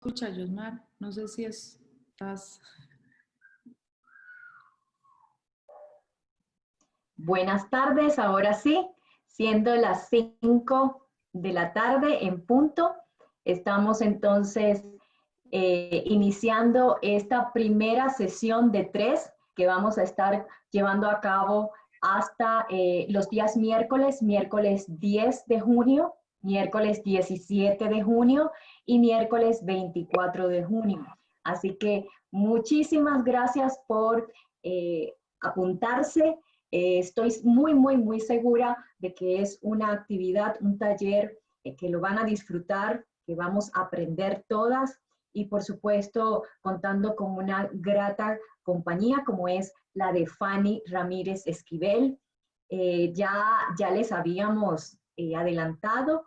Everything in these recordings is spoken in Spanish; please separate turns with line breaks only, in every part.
escucha, Yosmar. No sé si estás...
Buenas tardes, ahora sí, siendo las 5 de la tarde en punto, estamos entonces iniciando esta primera sesión de 3 que vamos a estar llevando a cabo hasta los días miércoles 10 de junio, miércoles 17 de junio y miércoles 24 de junio. Así que muchísimas gracias por apuntarse. Estoy muy segura de que es una actividad, un taller que lo van a disfrutar, que vamos a aprender todas y por supuesto contando con una grata compañía como es la de Fanny Ramírez Esquivel. Ya les habíamos adelantado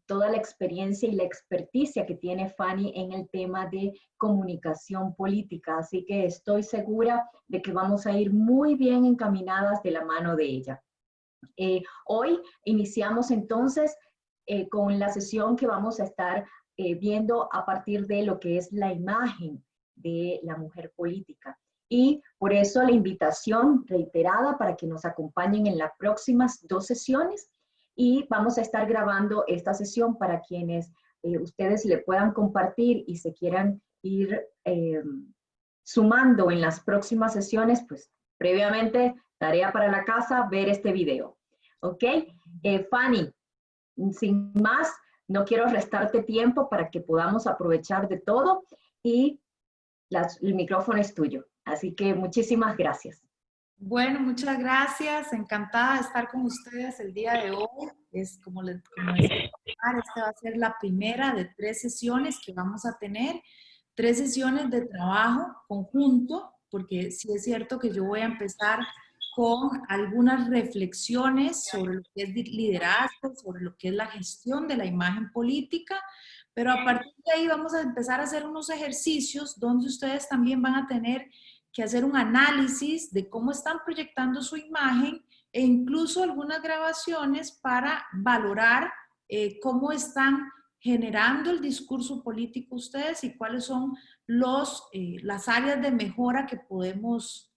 toda la experiencia y la experticia que tiene Fanny en el tema de comunicación política, así que estoy segura de que vamos a ir muy bien encaminadas de la mano de ella. Hoy iniciamos entonces con la sesión que vamos a estar viendo a partir de lo que es la imagen de la mujer política. Y por eso la invitación reiterada para que nos acompañen en las próximas 2 sesiones y vamos a estar grabando esta sesión para quienes ustedes le puedan compartir y se quieran ir sumando en las próximas sesiones, pues previamente, tarea para la casa, ver este video. ¿Ok? Fanny, sin más, no quiero restarte tiempo para que podamos aprovechar de todo y el micrófono es tuyo. Así que muchísimas gracias.
Bueno, muchas gracias. Encantada de estar con ustedes el día de hoy. Es como decía, esta va a ser la primera de 3 sesiones que vamos a tener. 3 sesiones de trabajo conjunto, porque sí es cierto que yo voy a empezar con algunas reflexiones sobre lo que es liderazgo, sobre lo que es la gestión de la imagen política, pero a partir de ahí vamos a empezar a hacer unos ejercicios donde ustedes también van a tener que hacer un análisis de cómo están proyectando su imagen e incluso algunas grabaciones para valorar cómo están generando el discurso político ustedes y cuáles son las áreas de mejora que podemos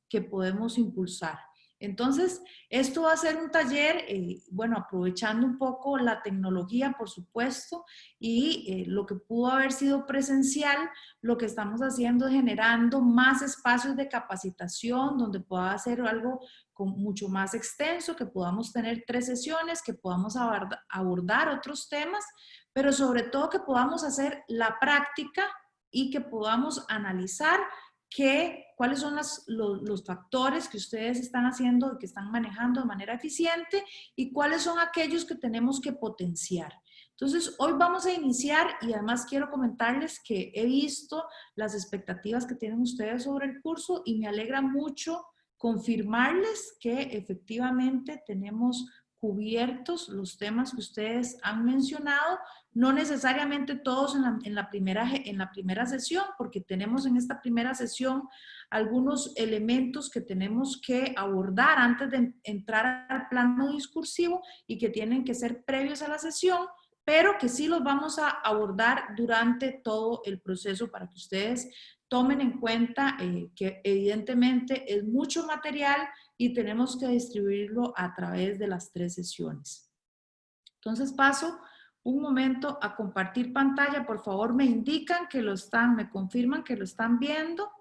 impulsar. Entonces, esto va a ser un taller, bueno, aprovechando un poco la tecnología, por supuesto, y lo que pudo haber sido presencial, lo que estamos haciendo es generando más espacios de capacitación donde pueda ser algo mucho más extenso, que podamos tener 3 sesiones, que podamos abordar otros temas, pero sobre todo que podamos hacer la práctica y que podamos analizar cuáles son los factores que ustedes están haciendo y que están manejando de manera eficiente y cuáles son aquellos que tenemos que potenciar. Entonces, hoy vamos a iniciar y además quiero comentarles que he visto las expectativas que tienen ustedes sobre el curso y me alegra mucho confirmarles que efectivamente tenemos cubiertos los temas que ustedes han mencionado, no necesariamente todos en la primera sesión, porque tenemos en esta primera sesión algunos elementos que tenemos que abordar antes de entrar al plano discursivo y que tienen que ser previos a la sesión, pero que sí los vamos a abordar durante todo el proceso para que ustedes tomen en cuenta que evidentemente es mucho material y tenemos que distribuirlo a través de las 3 sesiones. Entonces paso un momento a compartir pantalla. Por favor, me indican que me confirman que lo están viendo.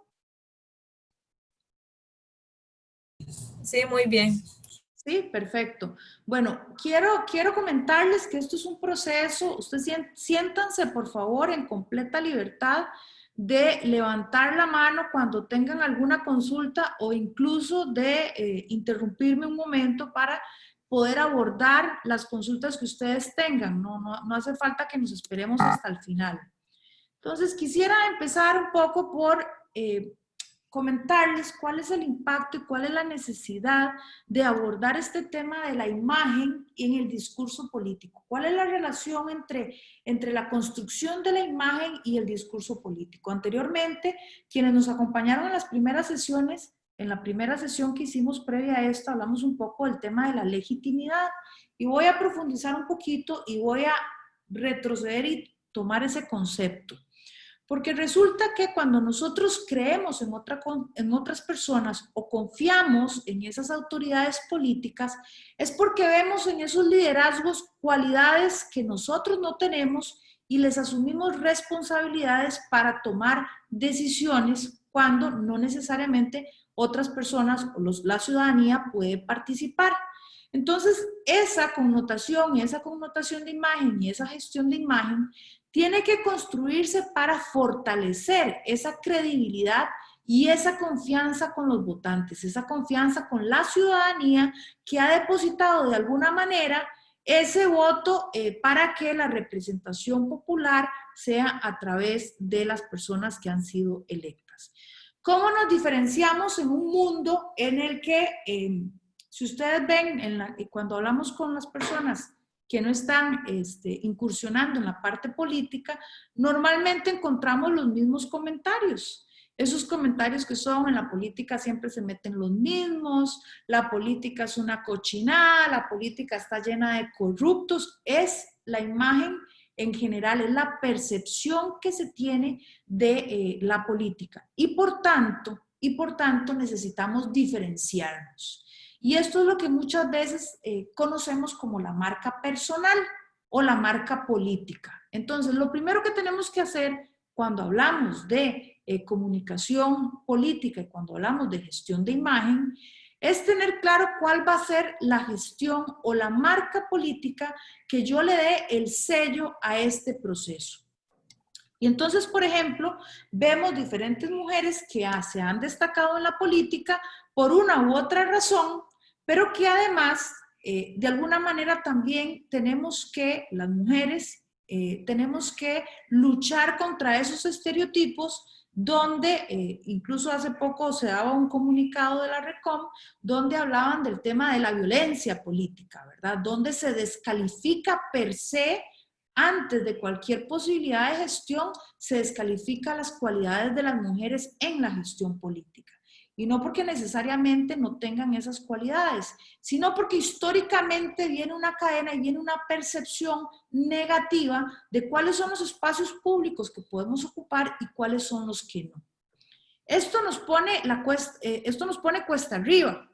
Sí, muy bien.
Sí, perfecto. Bueno, quiero comentarles que esto es un proceso. Ustedes siéntanse, por favor, en completa libertad de levantar la mano cuando tengan alguna consulta o incluso de interrumpirme un momento para poder abordar las consultas que ustedes tengan. No hace falta que nos esperemos hasta el final. Entonces, quisiera empezar un poco por comentarles cuál es el impacto y cuál es la necesidad de abordar este tema de la imagen en el discurso político. ¿Cuál es la relación entre la construcción de la imagen y el discurso político? Anteriormente, quienes nos acompañaron en las primeras sesiones, en la primera sesión que hicimos previa a esto, hablamos un poco del tema de la legitimidad y voy a profundizar un poquito y voy a retroceder y tomar ese concepto. Porque resulta que cuando nosotros creemos en otras personas o confiamos en esas autoridades políticas, es porque vemos en esos liderazgos cualidades que nosotros no tenemos y les asumimos responsabilidades para tomar decisiones cuando no necesariamente otras personas o la ciudadanía puede participar. Entonces, esa connotación de imagen y esa gestión de imagen tiene que construirse para fortalecer esa credibilidad y esa confianza con los votantes, esa confianza con la ciudadanía que ha depositado de alguna manera ese voto para que la representación popular sea a través de las personas que han sido electas. ¿Cómo nos diferenciamos en un mundo en el que, si ustedes ven, cuando hablamos con las personas que no están incursionando en la parte política, normalmente encontramos los mismos comentarios. Esos comentarios que son en la política siempre se meten los mismos, la política es una cochinada, la política está llena de corruptos, es la imagen en general, es la percepción que se tiene de la política. Y por tanto necesitamos diferenciarnos. Y esto es lo que muchas veces conocemos como la marca personal o la marca política. Entonces, lo primero que tenemos que hacer cuando hablamos de comunicación política y cuando hablamos de gestión de imagen es tener claro cuál va a ser la gestión o la marca política que yo le dé el sello a este proceso. Y entonces, por ejemplo, vemos diferentes mujeres que se han destacado en la política por una u otra razón, pero que además, de alguna manera también las mujeres, tenemos que luchar contra esos estereotipos donde, incluso hace poco se daba un comunicado de la RECOM, donde hablaban del tema de la violencia política, ¿verdad? Donde se descalifica per se, antes de cualquier posibilidad de gestión, se descalifica las cualidades de las mujeres en la gestión política. Y no porque necesariamente no tengan esas cualidades, sino porque históricamente viene una cadena y viene una percepción negativa de cuáles son los espacios públicos que podemos ocupar y cuáles son los que no. Esto nos pone cuesta arriba,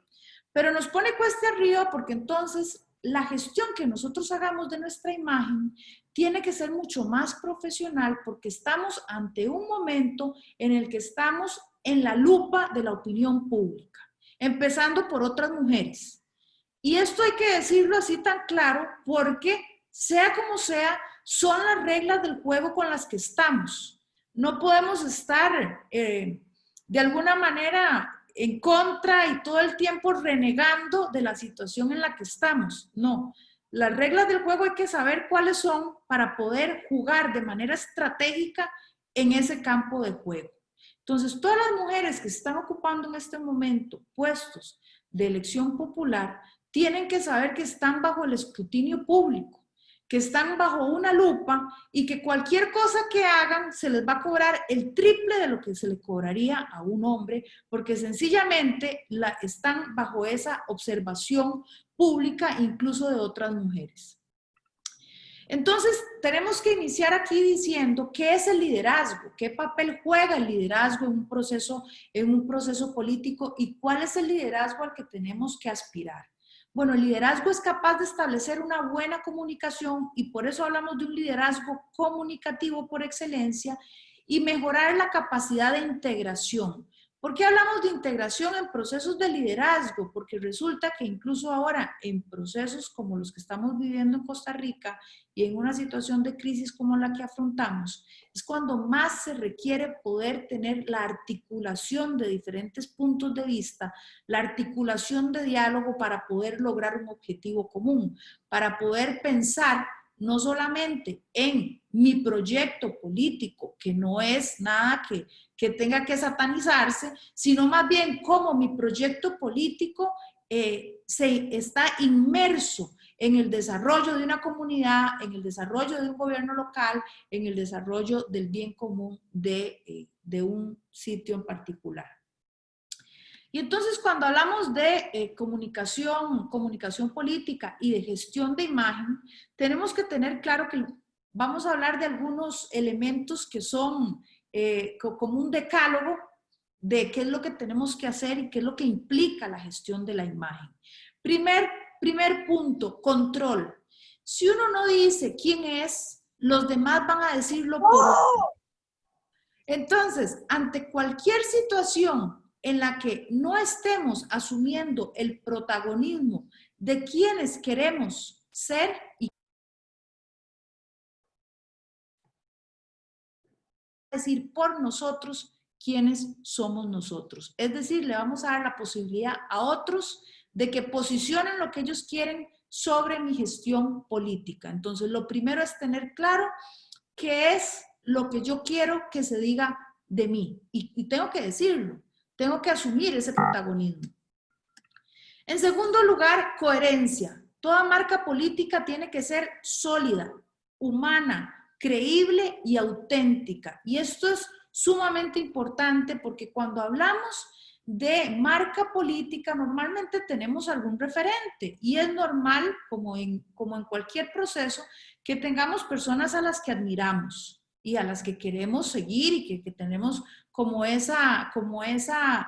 pero nos pone cuesta arriba porque entonces la gestión que nosotros hagamos de nuestra imagen tiene que ser mucho más profesional porque estamos ante un momento en el que estamos en la lupa de la opinión pública, empezando por otras mujeres. Y esto hay que decirlo así tan claro porque, sea como sea, son las reglas del juego con las que estamos. No podemos estar de alguna manera en contra y todo el tiempo renegando de la situación en la que estamos. No, las reglas del juego hay que saber cuáles son para poder jugar de manera estratégica en ese campo de juego. Entonces, todas las mujeres que se están ocupando en este momento puestos de elección popular tienen que saber que están bajo el escrutinio público, que están bajo una lupa y que cualquier cosa que hagan se les va a cobrar el triple de lo que se le cobraría a un hombre, porque sencillamente están bajo esa observación pública incluso de otras mujeres. Entonces, tenemos que iniciar aquí diciendo qué es el liderazgo, qué papel juega el liderazgo en un proceso político y cuál es el liderazgo al que tenemos que aspirar. Bueno, el liderazgo es capaz de establecer una buena comunicación y por eso hablamos de un liderazgo comunicativo por excelencia y mejorar la capacidad de integración. ¿Por qué hablamos de integración en procesos de liderazgo? Porque resulta que incluso ahora en procesos como los que estamos viviendo en Costa Rica y en una situación de crisis como la que afrontamos, es cuando más se requiere poder tener la articulación de diferentes puntos de vista, la articulación de diálogo para poder lograr un objetivo común, para poder pensar no solamente en mi proyecto político, que no es nada que tenga que satanizarse, sino más bien cómo mi proyecto político se está inmerso en el desarrollo de una comunidad, en el desarrollo de un gobierno local, en el desarrollo del bien común de un sitio en particular. Y entonces cuando hablamos de comunicación política y de gestión de imagen, tenemos que tener claro que vamos a hablar de algunos elementos que son como un decálogo de qué es lo que tenemos que hacer y qué es lo que implica la gestión de la imagen. Primer punto, control. Si uno no dice quién es, los demás van a decirlo por uno. Entonces, ante cualquier situación en la que no estemos asumiendo el protagonismo de quienes queremos ser y decir por nosotros quiénes somos nosotros. Es decir, le vamos a dar la posibilidad a otros de que posicionen lo que ellos quieren sobre mi gestión política. Entonces, lo primero es tener claro qué es lo que yo quiero que se diga de mí. Y tengo que decirlo, tengo que asumir ese protagonismo. En segundo lugar, coherencia. Toda marca política tiene que ser sólida, humana, creíble y auténtica. Y esto es sumamente importante porque cuando hablamos de marca política normalmente tenemos algún referente y es normal, como en cualquier proceso, que tengamos personas a las que admiramos y a las que queremos seguir y que tenemos como esa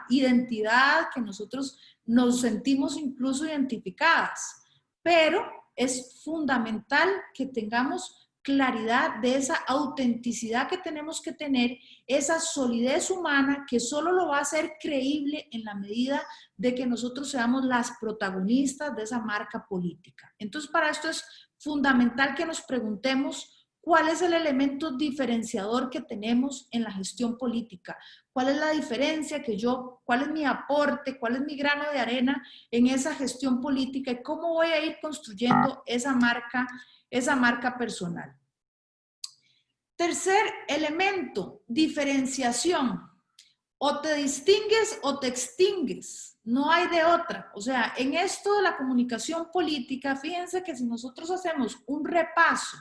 identidad que nosotros nos sentimos incluso identificadas. Pero es fundamental que tengamos claridad de esa autenticidad que tenemos que tener, esa solidez humana que solo lo va a hacer creíble en la medida de que nosotros seamos las protagonistas de esa marca política. Entonces, para esto es fundamental que nos preguntemos cuál es el elemento diferenciador que tenemos en la gestión política, cuál es la diferencia cuál es mi aporte, cuál es mi grano de arena en esa gestión política y cómo voy a ir construyendo esa marca personal. Tercer elemento, diferenciación. O te distingues o te extingues, no hay de otra. O sea, en esto de la comunicación política, fíjense que si nosotros hacemos un repaso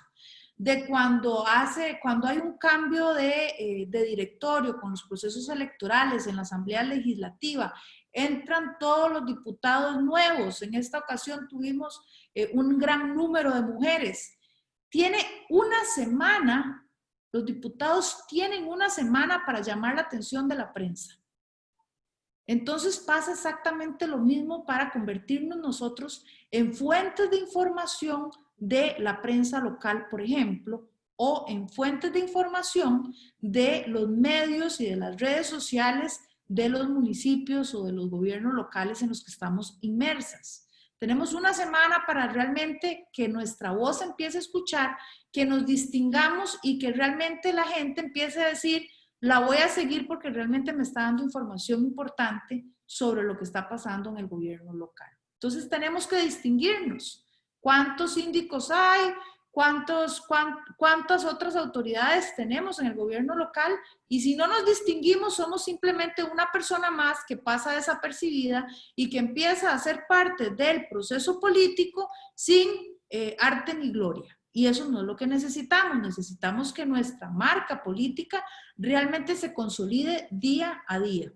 de cuando hay un cambio de directorio con los procesos electorales en la Asamblea Legislativa, entran todos los diputados nuevos. En esta ocasión tuvimos un gran número de mujeres. Los diputados tienen una semana para llamar la atención de la prensa. Entonces pasa exactamente lo mismo para convertirnos nosotros en fuentes de información de la prensa local, por ejemplo, o en fuentes de información de los medios y de las redes sociales de los municipios o de los gobiernos locales en los que estamos inmersas. Tenemos una semana para realmente que nuestra voz empiece a escuchar, que nos distingamos y que realmente la gente empiece a decir, la voy a seguir porque realmente me está dando información importante sobre lo que está pasando en el gobierno local. Entonces tenemos que distinguirnos. ¿Cuántos síndicos hay? ¿Cuántas otras autoridades tenemos en el gobierno local? Y si no nos distinguimos, somos simplemente una persona más que pasa desapercibida y que empieza a ser parte del proceso político sin arte ni gloria. Y eso no es lo que necesitamos. Necesitamos que nuestra marca política realmente se consolide día a día.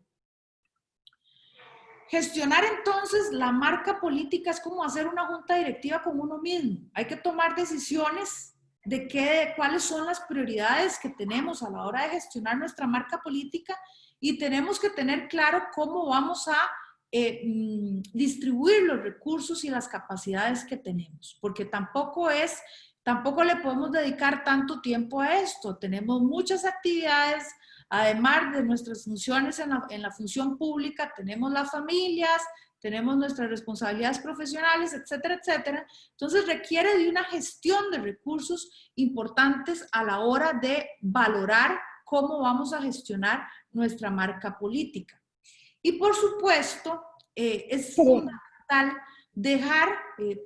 Gestionar entonces la marca política es como hacer una junta directiva con uno mismo. Hay que tomar decisiones de cuáles son las prioridades que tenemos a la hora de gestionar nuestra marca política y tenemos que tener claro cómo vamos a distribuir los recursos y las capacidades que tenemos, porque tampoco le podemos dedicar tanto tiempo a esto. Tenemos muchas actividades. Además de nuestras funciones en la función pública, tenemos las familias, tenemos nuestras responsabilidades profesionales, etcétera, etcétera. Entonces requiere de una gestión de recursos importantes a la hora de valorar cómo vamos a gestionar nuestra marca política. Y por supuesto, es fundamental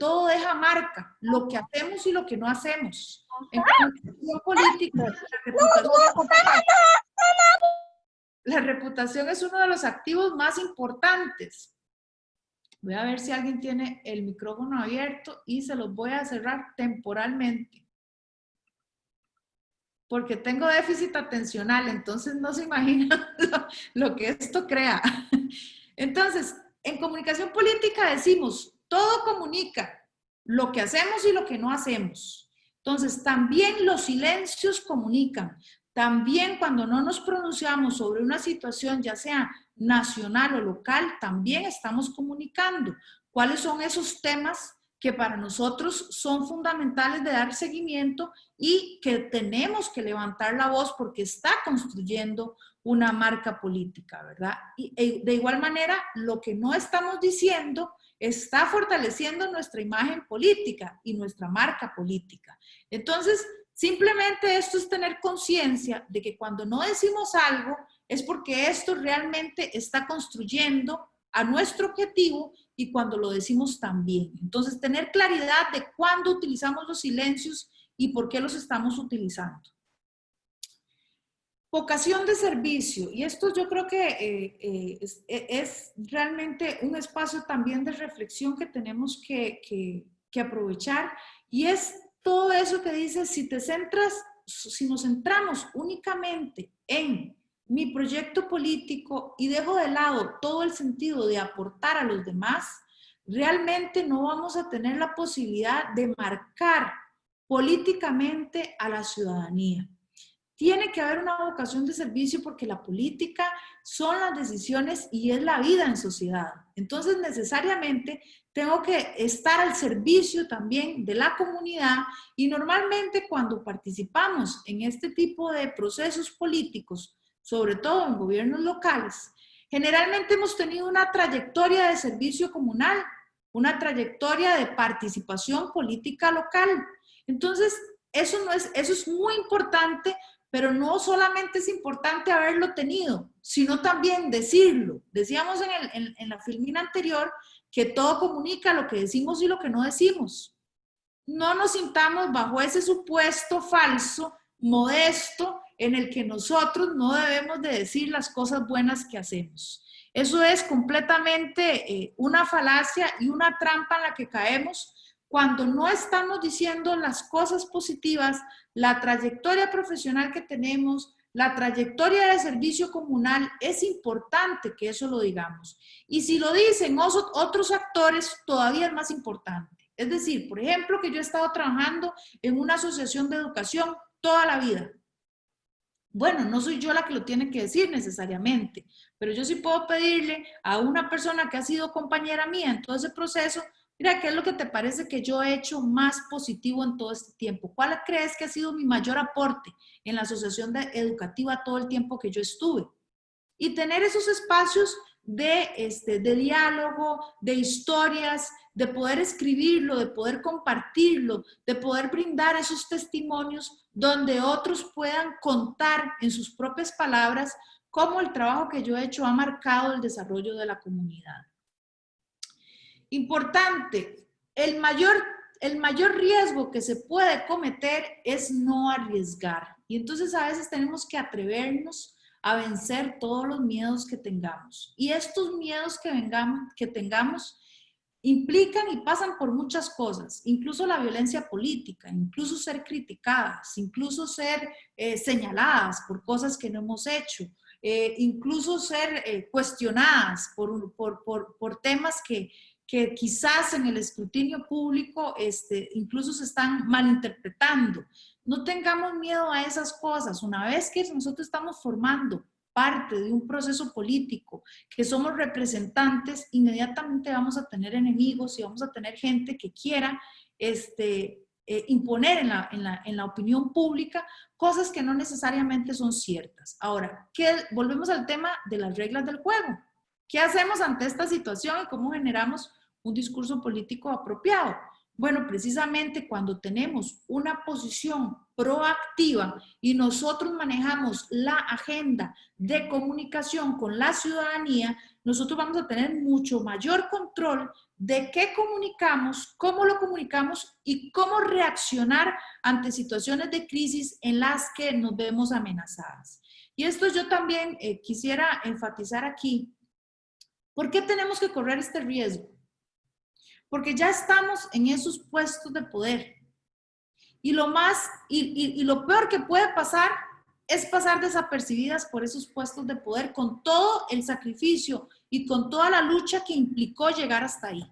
todo deja marca, lo que hacemos y lo que no hacemos. En comunicación política, la reputación es uno de los activos más importantes. Voy a ver si alguien tiene el micrófono abierto y se los voy a cerrar temporalmente. Porque tengo déficit atencional, entonces no se imaginan lo que esto crea. Entonces, en comunicación política decimos, todo comunica, lo que hacemos y lo que no hacemos. Entonces, también los silencios comunican. También cuando no nos pronunciamos sobre una situación, ya sea nacional o local, también estamos comunicando cuáles son esos temas que para nosotros son fundamentales de dar seguimiento y que tenemos que levantar la voz porque está construyendo una marca política, ¿verdad? Y de igual manera, lo que no estamos diciendo está fortaleciendo nuestra imagen política y nuestra marca política. Entonces, simplemente esto es tener conciencia de que cuando no decimos algo es porque esto realmente está construyendo a nuestro objetivo y cuando lo decimos también. Entonces, tener claridad de cuándo utilizamos los silencios y por qué los estamos utilizando. Vocación de servicio, y esto yo creo que es realmente un espacio también de reflexión que tenemos que aprovechar, y es todo eso que dice, si nos centramos únicamente en mi proyecto político y dejo de lado todo el sentido de aportar a los demás, realmente no vamos a tener la posibilidad de marcar políticamente a la ciudadanía. Tiene que haber una vocación de servicio porque la política son las decisiones y es la vida en sociedad. Entonces, necesariamente tengo que estar al servicio también de la comunidad y normalmente cuando participamos en este tipo de procesos políticos, sobre todo en gobiernos locales, generalmente hemos tenido una trayectoria de servicio comunal, una trayectoria de participación política local. Entonces, eso es muy importante, pero no solamente es importante haberlo tenido, sino también decirlo. Decíamos en la filmina anterior que todo comunica lo que decimos y lo que no decimos. No nos sintamos bajo ese supuesto falso, modesto, en el que nosotros no debemos de decir las cosas buenas que hacemos. Eso es completamente una falacia y una trampa en la que caemos cuando no estamos diciendo las cosas positivas, la trayectoria profesional que tenemos, la trayectoria de servicio comunal, es importante que eso lo digamos. Y si lo dicen otros actores, todavía es más importante. Es decir, por ejemplo, que yo he estado trabajando en una asociación de educación toda la vida. Bueno, no soy yo la que lo tiene que decir necesariamente, pero yo sí puedo pedirle a una persona que ha sido compañera mía en todo ese proceso, mira, ¿qué es lo que te parece que yo he hecho más positivo en todo este tiempo? ¿Cuál crees que ha sido mi mayor aporte en la asociación educativa todo el tiempo que yo estuve? Y tener esos espacios de diálogo, de historias, de poder escribirlo, de poder compartirlo, de poder brindar esos testimonios donde otros puedan contar en sus propias palabras cómo el trabajo que yo he hecho ha marcado el desarrollo de la comunidad. Importante, el mayor riesgo que se puede cometer es no arriesgar. Y entonces a veces tenemos que atrevernos a vencer todos los miedos que tengamos. Y estos miedos que tengamos implican y pasan por muchas cosas, incluso la violencia política, incluso ser criticadas, incluso ser señaladas por cosas que no hemos hecho, incluso ser cuestionadas por temas que quizás en el escrutinio público incluso se están malinterpretando. No tengamos miedo a esas cosas. Una vez que nosotros estamos formando parte de un proceso político, que somos representantes, inmediatamente vamos a tener enemigos y vamos a tener gente que quiera imponer en la opinión pública cosas que no necesariamente son ciertas. Ahora, volvemos al tema de las reglas del juego. ¿Qué hacemos ante esta situación y cómo generamos un discurso político apropiado? Bueno, precisamente cuando tenemos una posición proactiva y nosotros manejamos la agenda de comunicación con la ciudadanía, nosotros vamos a tener mucho mayor control de qué comunicamos, cómo lo comunicamos y cómo reaccionar ante situaciones de crisis en las que nos vemos amenazadas. Y esto yo también quisiera enfatizar aquí. ¿Por qué tenemos que correr este riesgo? Porque ya estamos en esos puestos de poder. Y lo peor que puede pasar es pasar desapercibidas por esos puestos de poder con todo el sacrificio y con toda la lucha que implicó llegar hasta ahí.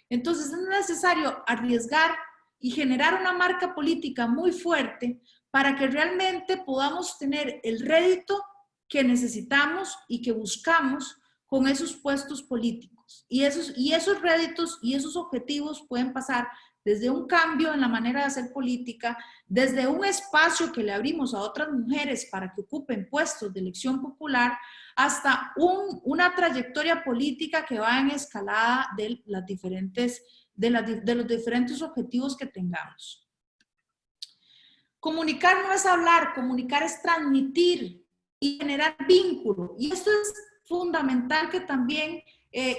Entonces es necesario arriesgar y generar una marca política muy fuerte para que realmente podamos tener el rédito que necesitamos y que buscamos con esos puestos políticos. Y esos réditos y esos objetivos pueden pasar desde un cambio en la manera de hacer política, desde un espacio que le abrimos a otras mujeres para que ocupen puestos de elección popular, hasta una trayectoria política que va en escalada de los diferentes objetivos que tengamos. Comunicar no es hablar, comunicar es transmitir y generar vínculo. Y esto es fundamental que también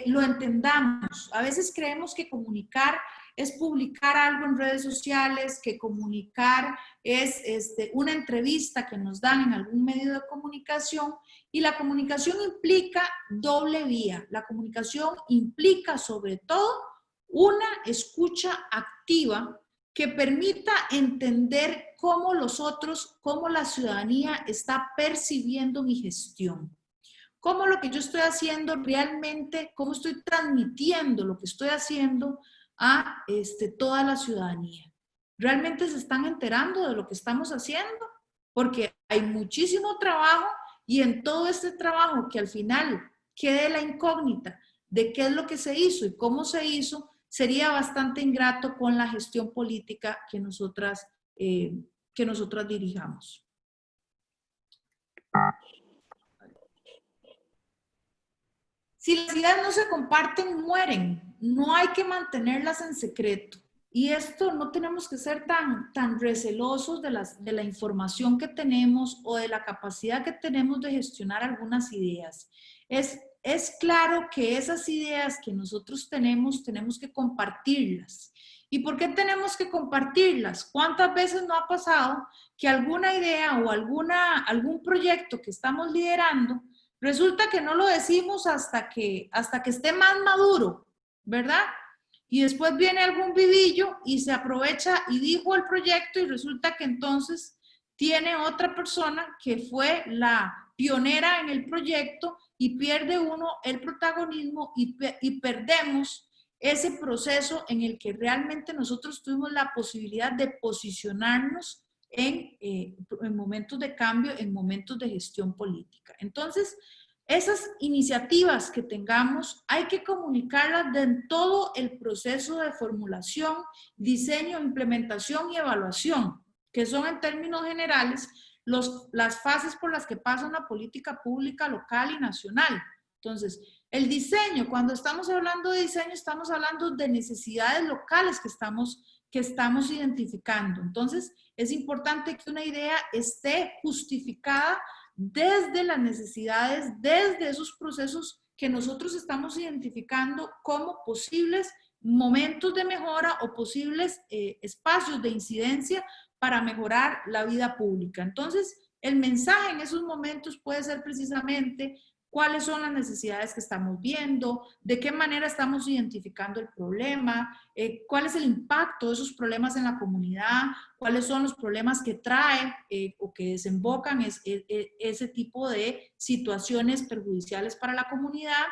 lo entendamos. A veces creemos que comunicar es publicar algo en redes sociales, que comunicar es una entrevista que nos dan en algún medio de comunicación, y la comunicación implica doble vía. La comunicación implica sobre todo una escucha activa que permita entender cómo los otros, cómo la ciudadanía está percibiendo mi gestión. Cómo lo que yo estoy haciendo realmente, cómo estoy transmitiendo lo que estoy haciendo a toda la ciudadanía. ¿Realmente se están enterando de lo que estamos haciendo? Porque hay muchísimo trabajo y en todo este trabajo que al final quede la incógnita de qué es lo que se hizo y cómo se hizo, sería bastante ingrato con la gestión política que nosotras dirijamos. Si las ideas no se comparten, mueren. No hay que mantenerlas en secreto. Y esto no tenemos que ser tan recelosos de la información que tenemos o de la capacidad que tenemos de gestionar algunas ideas. Es claro que esas ideas que nosotros tenemos que compartirlas. ¿Y por qué tenemos que compartirlas? ¿Cuántas veces no ha pasado que alguna idea o algún proyecto que estamos liderando resulta que no lo decimos hasta que esté más maduro, ¿verdad? Y después viene algún vivillo y se aprovecha y dijo el proyecto y resulta que entonces tiene otra persona que fue la pionera en el proyecto y pierde uno el protagonismo y perdemos ese proceso en el que realmente nosotros tuvimos la posibilidad de posicionarnos en momentos de cambio, en momentos de gestión política. Entonces, esas iniciativas que tengamos hay que comunicarlas en todo el proceso de formulación, diseño, implementación y evaluación, que son en términos generales las fases por las que pasa una política pública local y nacional. Entonces, el diseño, cuando estamos hablando de diseño, estamos hablando de necesidades locales que estamos identificando. Entonces, es importante que una idea esté justificada desde las necesidades, desde esos procesos que nosotros estamos identificando como posibles momentos de mejora o posibles espacios de incidencia para mejorar la vida pública. Entonces, el mensaje en esos momentos puede ser precisamente cuáles son las necesidades que estamos viendo, de qué manera estamos identificando el problema, cuál es el impacto de esos problemas en la comunidad, cuáles son los problemas que trae o que desembocan ese tipo de situaciones perjudiciales para la comunidad.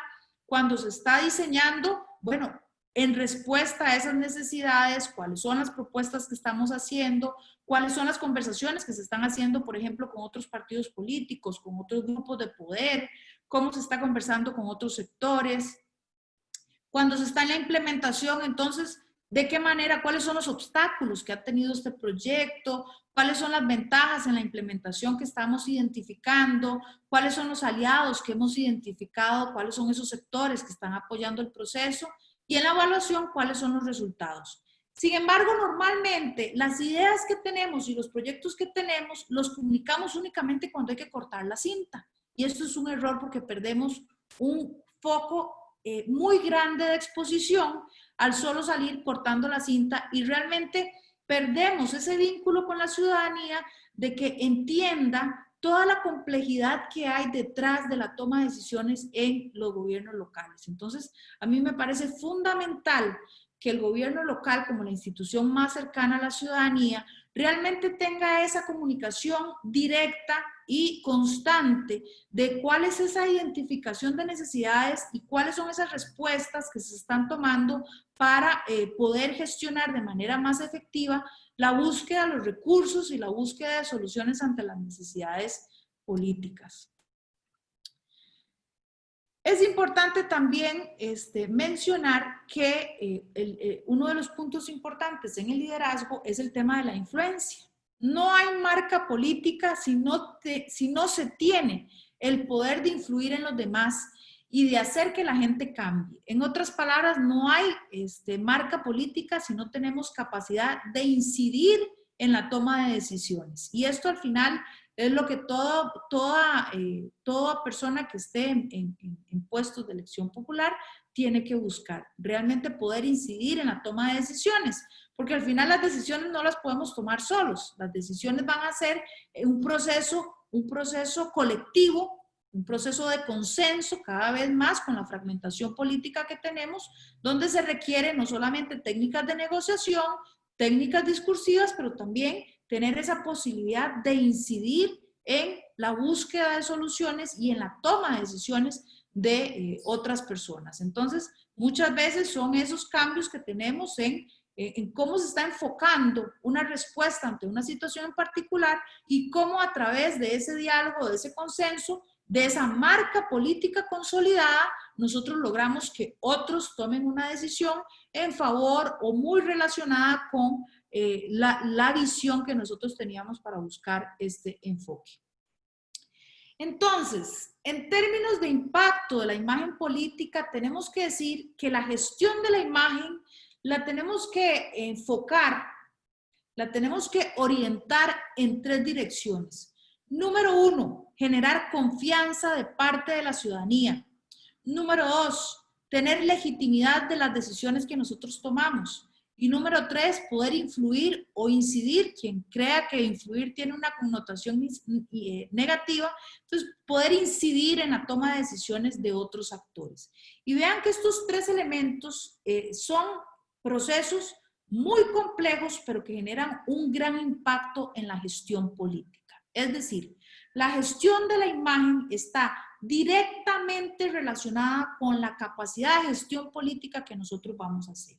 Cuando se está diseñando, bueno, en respuesta a esas necesidades, cuáles son las propuestas que estamos haciendo, cuáles son las conversaciones que se están haciendo, por ejemplo, con otros partidos políticos, con otros grupos de poder, cómo se está conversando con otros sectores. Cuando se está en la implementación, entonces, ¿de qué manera? ¿Cuáles son los obstáculos que ha tenido este proyecto? ¿Cuáles son las ventajas en la implementación que estamos identificando? ¿Cuáles son los aliados que hemos identificado? ¿Cuáles son esos sectores que están apoyando el proceso? Y en la evaluación, ¿cuáles son los resultados? Sin embargo, normalmente las ideas que tenemos y los proyectos que tenemos los comunicamos únicamente cuando hay que cortar la cinta. Y esto es un error porque perdemos un foco muy grande de exposición al solo salir cortando la cinta y realmente perdemos ese vínculo con la ciudadanía de que entienda toda la complejidad que hay detrás de la toma de decisiones en los gobiernos locales. Entonces, a mí me parece fundamental que el gobierno local, como la institución más cercana a la ciudadanía, realmente tenga esa comunicación directa y constante de cuál es esa identificación de necesidades y cuáles son esas respuestas que se están tomando para poder gestionar de manera más efectiva la búsqueda de los recursos y la búsqueda de soluciones ante las necesidades políticas. Es importante también mencionar que uno de los puntos importantes en el liderazgo es el tema de la influencia. No hay marca política si no se tiene el poder de influir en los demás y de hacer que la gente cambie. En otras palabras, no hay marca política si no tenemos capacidad de incidir en la toma de decisiones. Y esto al final es lo que toda persona que esté en puestos de elección popular tiene que buscar. Realmente poder incidir en la toma de decisiones. Porque al final las decisiones no las podemos tomar solos. Las decisiones van a ser un proceso colectivo, un proceso de consenso cada vez más con la fragmentación política que tenemos, donde se requiere no solamente técnicas de negociación, técnicas discursivas, pero también tener esa posibilidad de incidir en la búsqueda de soluciones y en la toma de decisiones de otras personas. Entonces, muchas veces son esos cambios que tenemos en cómo se está enfocando una respuesta ante una situación en particular y cómo a través de ese diálogo, de ese consenso, de esa marca política consolidada, nosotros logramos que otros tomen una decisión en favor o muy relacionada con la visión que nosotros teníamos para buscar este enfoque. Entonces, en términos de impacto de la imagen política, tenemos que decir que la gestión de la imagen la tenemos que enfocar, la tenemos que orientar en 3 direcciones. Número 1, generar confianza de parte de la ciudadanía. Número 2, tener legitimidad de las decisiones que nosotros tomamos. Y número 3, poder influir o incidir, quien crea que influir tiene una connotación negativa, entonces poder incidir en la toma de decisiones de otros actores. Y vean que estos 3 elementos son procesos muy complejos, pero que generan un gran impacto en la gestión política. Es decir, la gestión de la imagen está directamente relacionada con la capacidad de gestión política que nosotros vamos a hacer.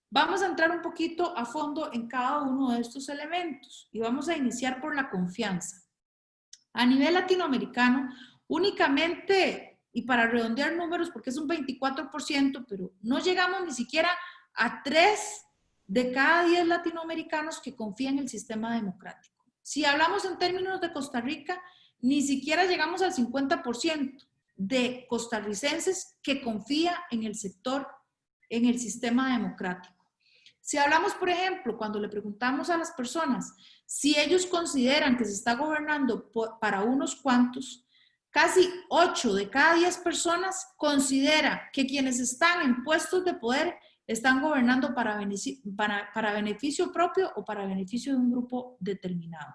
Vamos a entrar un poquito a fondo en cada uno de estos elementos y vamos a iniciar por la confianza. A nivel latinoamericano, únicamente, y para redondear números, porque es un 24%, pero no llegamos ni siquiera a 3 de cada 10 latinoamericanos que confían en el sistema democrático. Si hablamos en términos de Costa Rica, ni siquiera llegamos al 50% de costarricenses que confía en el sector, en el sistema democrático. Si hablamos, por ejemplo, cuando le preguntamos a las personas si ellos consideran que se está gobernando para unos cuantos, casi 8 de cada 10 personas considera que quienes están en puestos de poder están gobernando para beneficio propio o para beneficio de un grupo determinado.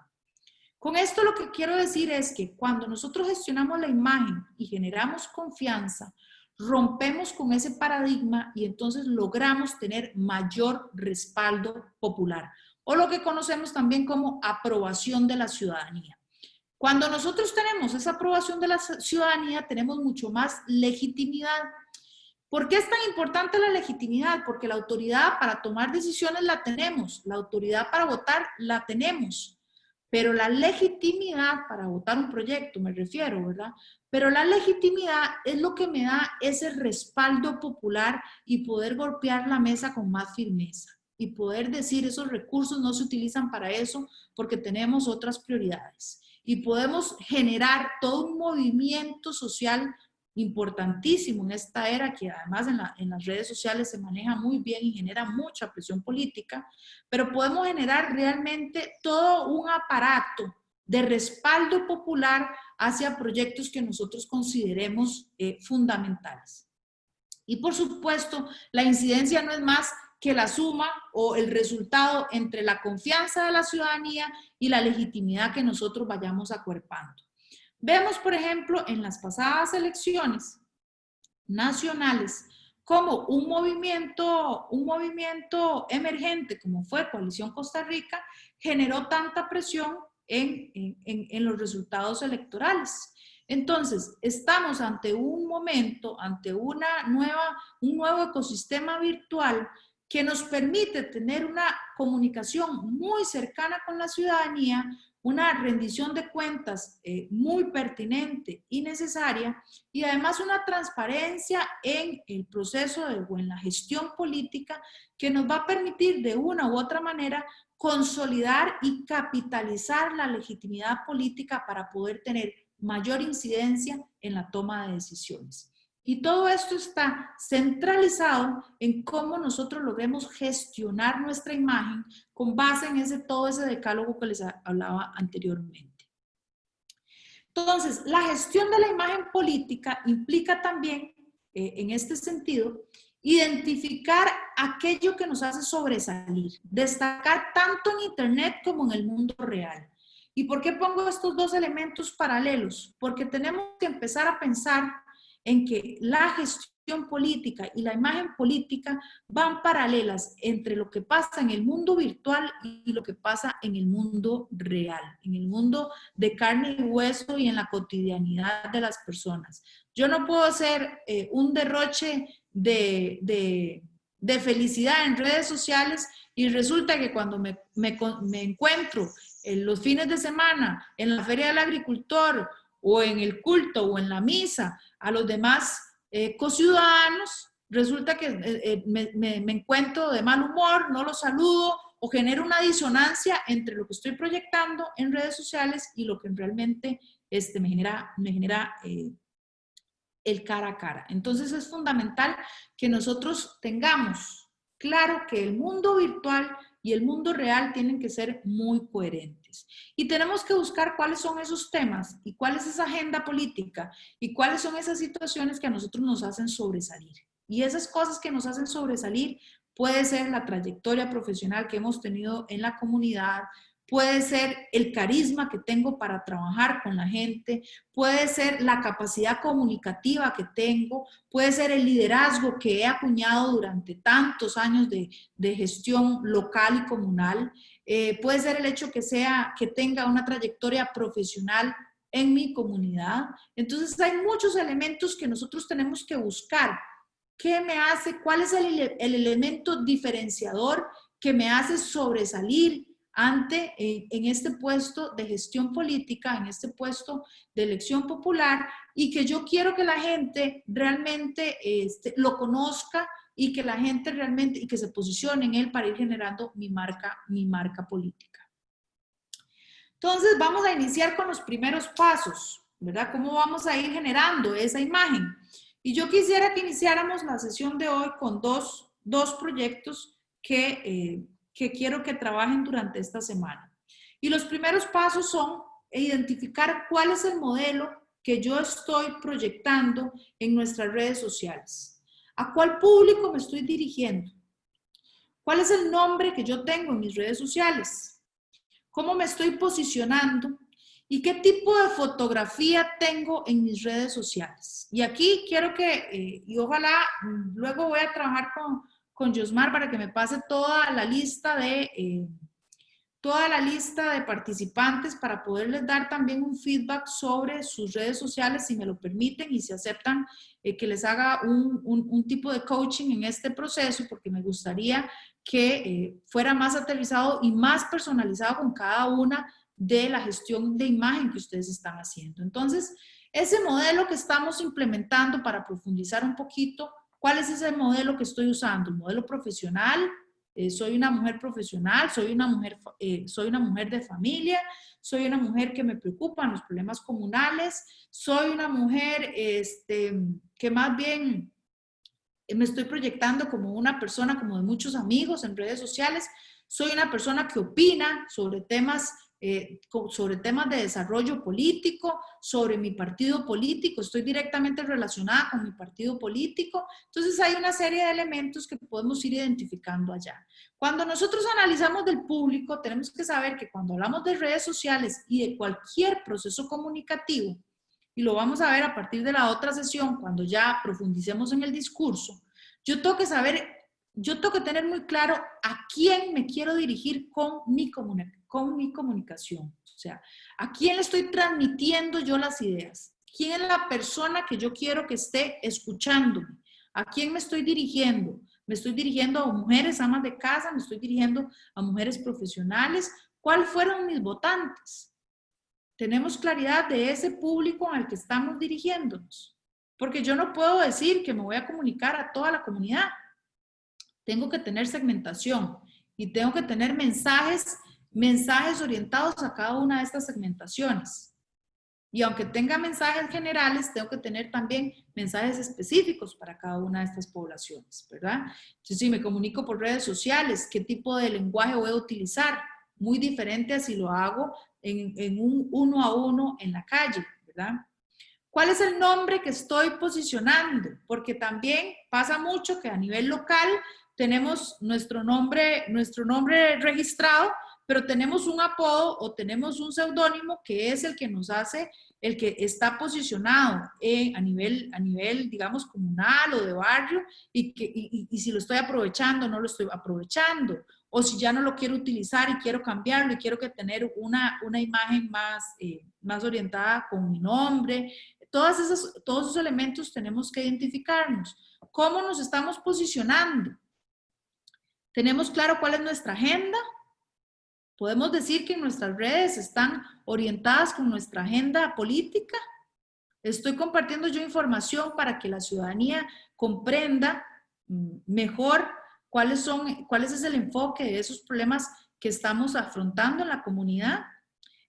Con esto lo que quiero decir es que cuando nosotros gestionamos la imagen y generamos confianza, rompemos con ese paradigma y entonces logramos tener mayor respaldo popular, o lo que conocemos también como aprobación de la ciudadanía. Cuando nosotros tenemos esa aprobación de la ciudadanía, tenemos mucho más legitimidad. ¿Por qué es tan importante la legitimidad? Porque la autoridad para tomar decisiones la tenemos, la autoridad para votar la tenemos, pero la legitimidad para votar un proyecto, me refiero, ¿verdad? Pero la legitimidad es lo que me da ese respaldo popular y poder golpear la mesa con más firmeza y poder decir esos recursos no se utilizan para eso porque tenemos otras prioridades. Y podemos generar todo un movimiento social importantísimo en esta era que además en las redes sociales se maneja muy bien y genera mucha presión política, pero podemos generar realmente todo un aparato de respaldo popular hacia proyectos que nosotros consideremos fundamentales. Y por supuesto, la incidencia no es más que la suma o el resultado entre la confianza de la ciudadanía y la legitimidad que nosotros vayamos acuerpando. Vemos, por ejemplo, en las pasadas elecciones nacionales, como un movimiento emergente como fue Coalición Costa Rica, generó tanta presión en los resultados electorales. Entonces, estamos ante un momento, ante un nuevo ecosistema virtual que nos permite tener una comunicación muy cercana con la ciudadanía, una rendición de cuentas muy pertinente y necesaria, y además una transparencia en el proceso o en la gestión política que nos va a permitir de una u otra manera consolidar y capitalizar la legitimidad política para poder tener mayor incidencia en la toma de decisiones. Y todo esto está centralizado en cómo nosotros logremos gestionar nuestra imagen con base en todo ese decálogo que les hablaba anteriormente. Entonces, la gestión de la imagen política implica también, en este sentido, identificar aquello que nos hace sobresalir, destacar tanto en Internet como en el mundo real. ¿Y por qué pongo estos dos elementos paralelos? Porque tenemos que empezar a pensar en que la gestión política y la imagen política van paralelas entre lo que pasa en el mundo virtual y lo que pasa en el mundo real, en el mundo de carne y hueso y en la cotidianidad de las personas. Yo no puedo hacer un derroche de felicidad en redes sociales y resulta que cuando me encuentro en los fines de semana en la Feria del Agricultor o en el culto o en la misa a los demás cociudadanos, resulta que me encuentro de mal humor, no los saludo o genero una disonancia entre lo que estoy proyectando en redes sociales y lo que realmente me genera el cara a cara. Entonces es fundamental que nosotros tengamos claro que el mundo virtual y el mundo real tienen que ser muy coherentes. Y tenemos que buscar cuáles son esos temas y cuál es esa agenda política y cuáles son esas situaciones que a nosotros nos hacen sobresalir. Y esas cosas que nos hacen sobresalir puede ser la trayectoria profesional que hemos tenido en la comunidad, puede ser el carisma que tengo para trabajar con la gente, puede ser la capacidad comunicativa que tengo, puede ser el liderazgo que he acuñado durante tantos años de gestión local y comunal, puede ser el hecho que tenga una trayectoria profesional en mi comunidad. Entonces hay muchos elementos que nosotros tenemos que buscar. ¿Qué me hace? ¿Cuál es el elemento diferenciador que me hace sobresalir en este puesto de gestión política, en este puesto de elección popular, y que yo quiero que la gente realmente lo conozca y que la gente realmente, y que se posicione en él para ir generando mi marca política? Entonces vamos a iniciar con los primeros pasos, ¿verdad? ¿Cómo vamos a ir generando esa imagen? Y yo quisiera que iniciáramos la sesión de hoy con dos proyectos que quiero que trabajen durante esta semana. Y los primeros pasos son identificar cuál es el modelo que yo estoy proyectando en nuestras redes sociales. ¿A cuál público me estoy dirigiendo? ¿Cuál es el nombre que yo tengo en mis redes sociales? ¿Cómo me estoy posicionando? ¿Y qué tipo de fotografía tengo en mis redes sociales? Y aquí quiero que, y ojalá luego voy a trabajar con Yosmar para que me pase toda la lista de participantes para poderles dar también un feedback sobre sus redes sociales, si me lo permiten y si aceptan que les haga un tipo de coaching en este proceso, porque me gustaría que fuera más aterrizado y más personalizado con cada una de la gestión de imagen que ustedes están haciendo. Entonces, ese modelo que estamos implementando para profundizar un poquito, ¿cuál es ese modelo que estoy usando? ¿El modelo profesional? Soy una mujer profesional, soy una mujer de familia, soy una mujer que me preocupan los problemas comunales, soy una mujer que más bien me estoy proyectando como una persona como de muchos amigos en redes sociales, soy una persona que opina sobre temas de desarrollo político, sobre mi partido político, estoy directamente relacionada con mi partido político. Entonces hay una serie de elementos que podemos ir identificando allá. Cuando nosotros analizamos del público, tenemos que saber que cuando hablamos de redes sociales y de cualquier proceso comunicativo, y lo vamos a ver a partir de la otra sesión, cuando ya profundicemos en el discurso, yo tengo que tener muy claro a quién me quiero dirigir con mi comunicación. O sea, a quién le estoy transmitiendo yo las ideas. ¿Quién es la persona que yo quiero que esté escuchándome? ¿A quién me estoy dirigiendo? me estoy dirigiendo a mujeres amas de casa, me estoy dirigiendo a mujeres profesionales. ¿Cuáles fueron mis votantes? Tenemos claridad de ese público al que estamos dirigiéndonos. Porque yo no puedo decir que me voy a comunicar a toda la comunidad. Tengo que tener segmentación y tengo que tener mensajes orientados a cada una de estas segmentaciones. Y aunque tenga mensajes generales, tengo que tener también mensajes específicos para cada una de estas poblaciones, ¿verdad? Entonces, si me comunico por redes sociales, ¿qué tipo de lenguaje voy a utilizar? Muy diferente a si lo hago en un uno a uno en la calle, ¿verdad? ¿Cuál es el nombre que estoy posicionando? Porque también pasa mucho que a nivel local tenemos nuestro nombre registrado, pero tenemos un apodo o tenemos un seudónimo que es el que nos hace, el que está posicionado a nivel, digamos, comunal o de barrio, y si lo estoy aprovechando, no lo estoy aprovechando, o si ya no lo quiero utilizar y quiero cambiarlo y quiero que tener una imagen más orientada con mi nombre. Todos esos elementos tenemos que identificarnos. ¿Cómo nos estamos posicionando? ¿Tenemos claro cuál es nuestra agenda? ¿Podemos decir que nuestras redes están orientadas con nuestra agenda política? ¿Estoy compartiendo yo información para que la ciudadanía comprenda mejor cuál es el enfoque de esos problemas que estamos afrontando en la comunidad?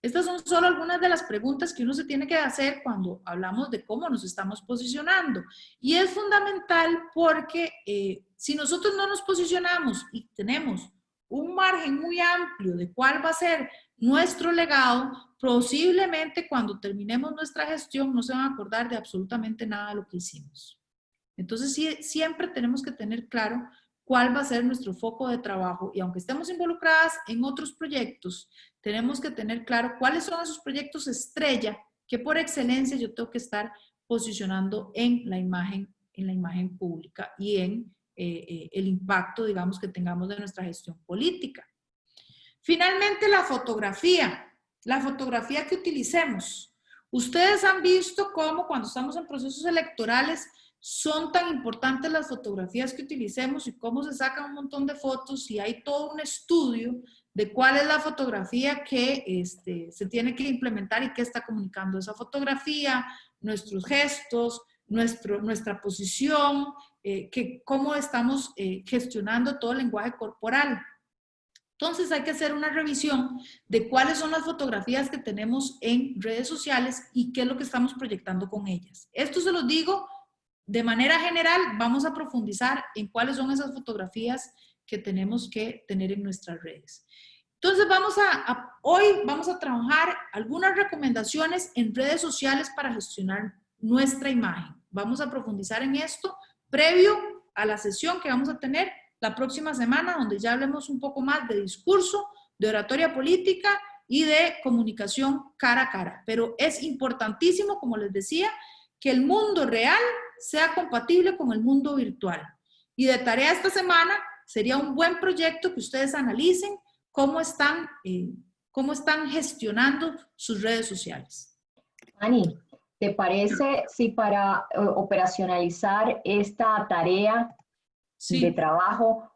Estas son solo algunas de las preguntas que uno se tiene que hacer cuando hablamos de cómo nos estamos posicionando. Y es fundamental porque si nosotros no nos posicionamos y tenemos un margen muy amplio de cuál va a ser nuestro legado, posiblemente cuando terminemos nuestra gestión no se van a acordar de absolutamente nada de lo que hicimos. Entonces, siempre tenemos que tener claro cuál va a ser nuestro foco de trabajo, y aunque estemos involucradas en otros proyectos, tenemos que tener claro cuáles son esos proyectos estrella que por excelencia yo tengo que estar posicionando en la imagen pública y en el impacto, digamos, que tengamos de nuestra gestión política. Finalmente, la fotografía que utilicemos. Ustedes han visto cómo cuando estamos en procesos electorales son tan importantes las fotografías que utilicemos y cómo se sacan un montón de fotos, y hay todo un estudio de cuál es la fotografía que se tiene que implementar y qué está comunicando esa fotografía, nuestros gestos, nuestra posición, cómo estamos gestionando todo el lenguaje corporal. Entonces hay que hacer una revisión de cuáles son las fotografías que tenemos en redes sociales y qué es lo que estamos proyectando con ellas. Esto se los digo de manera general. Vamos a profundizar en cuáles son esas fotografías que tenemos que tener en nuestras redes. Entonces hoy vamos a trabajar algunas recomendaciones en redes sociales para gestionar nuestra imagen. Vamos a profundizar en esto previo a la sesión que vamos a tener la próxima semana, donde ya hablemos un poco más de discurso, de oratoria política y de comunicación cara a cara. Pero es importantísimo, como les decía, que el mundo real sea compatible con el mundo virtual. Y de tarea esta semana sería un buen proyecto que ustedes analicen cómo están gestionando sus redes sociales.
Ani, ¿te parece si para operacionalizar esta tarea de trabajo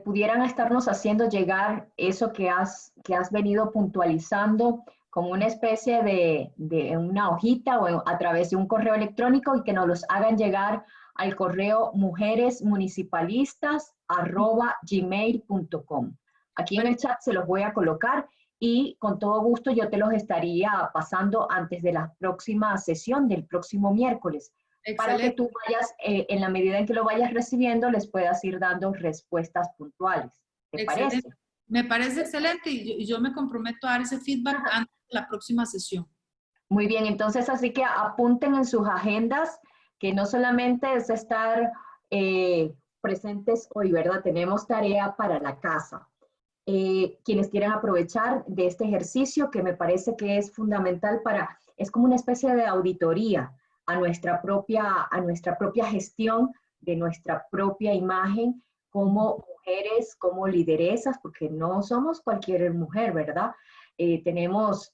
pudieran estarnos haciendo llegar eso que has venido puntualizando como una especie de una hojita o a través de un correo electrónico, y que nos los hagan llegar al correo mujeresmunicipalistas@gmail.com? Aquí en el chat se los voy a colocar y con todo gusto yo te los estaría pasando antes de la próxima sesión del próximo miércoles. Excelente. Para que tú vayas, en la medida en que lo vayas recibiendo, les puedas ir dando respuestas puntuales. ¿Te parece?
Me parece excelente, y yo me comprometo a dar ese feedback antes de la próxima sesión.
Muy bien, entonces así que apunten en sus agendas que no solamente es estar presentes hoy, ¿verdad? Tenemos tarea para la casa. Quienes quieran aprovechar de este ejercicio, que me parece que es fundamental es como una especie de auditoría a nuestra propia gestión de nuestra propia imagen como mujeres, como lideresas, porque no somos cualquier mujer, ¿verdad? Tenemos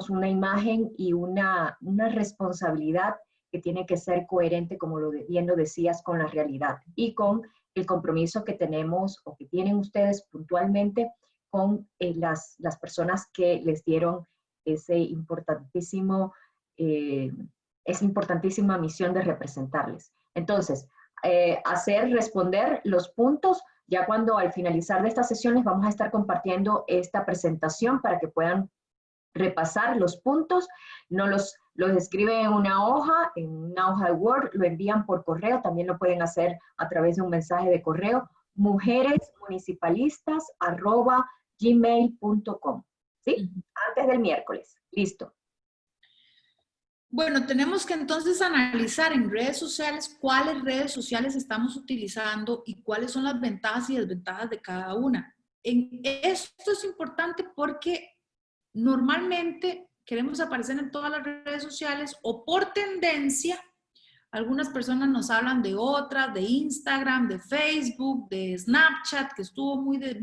una imagen y una responsabilidad que tiene que ser coherente, como bien lo decías, con la realidad y con el compromiso que tenemos o que tienen ustedes puntualmente con las personas que les dieron esa importantísima misión de representarles. Entonces, responder los puntos. Ya cuando al finalizar de estas sesiones vamos a estar compartiendo esta presentación para que puedan repasar los puntos. No los escriben en una hoja de Word, lo envían por correo, también lo pueden hacer a través de un mensaje de correo, mujeresmunicipalistas@gmail.com, ¿sí? Antes del miércoles. Listo.
Bueno, tenemos que entonces analizar en redes sociales cuáles redes sociales estamos utilizando y cuáles son las ventajas y desventajas de cada una. Esto es importante porque normalmente queremos aparecer en todas las redes sociales o por tendencia. Algunas personas nos hablan de otras, de Instagram, de Facebook, de Snapchat, que estuvo muy de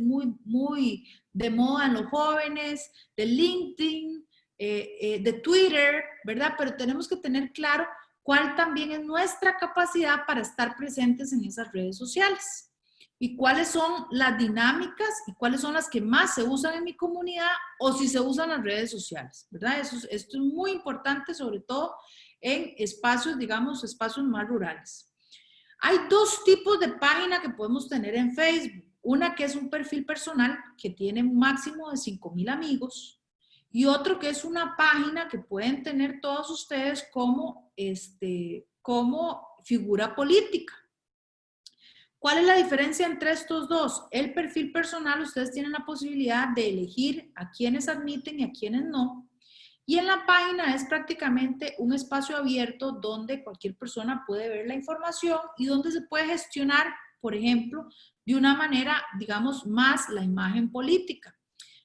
moda en los jóvenes, de LinkedIn, de Twitter, ¿verdad? Pero tenemos que tener claro cuál también es nuestra capacidad para estar presentes en esas redes sociales y cuáles son las dinámicas y cuáles son las que más se usan en mi comunidad o si se usan las redes sociales, ¿verdad? Esto es muy importante, sobre todo en espacios, digamos, espacios más rurales. Hay dos tipos de página que podemos tener en Facebook. Una que es un perfil personal que tiene un máximo de 5,000 amigos y otro que es una página que pueden tener todos ustedes como figura política. ¿Cuál es la diferencia entre estos dos? El perfil personal, ustedes tienen la posibilidad de elegir a quienes admiten y a quienes no. Y en la página es prácticamente un espacio abierto donde cualquier persona puede ver la información y donde se puede gestionar, por ejemplo, de una manera, digamos, más la imagen política.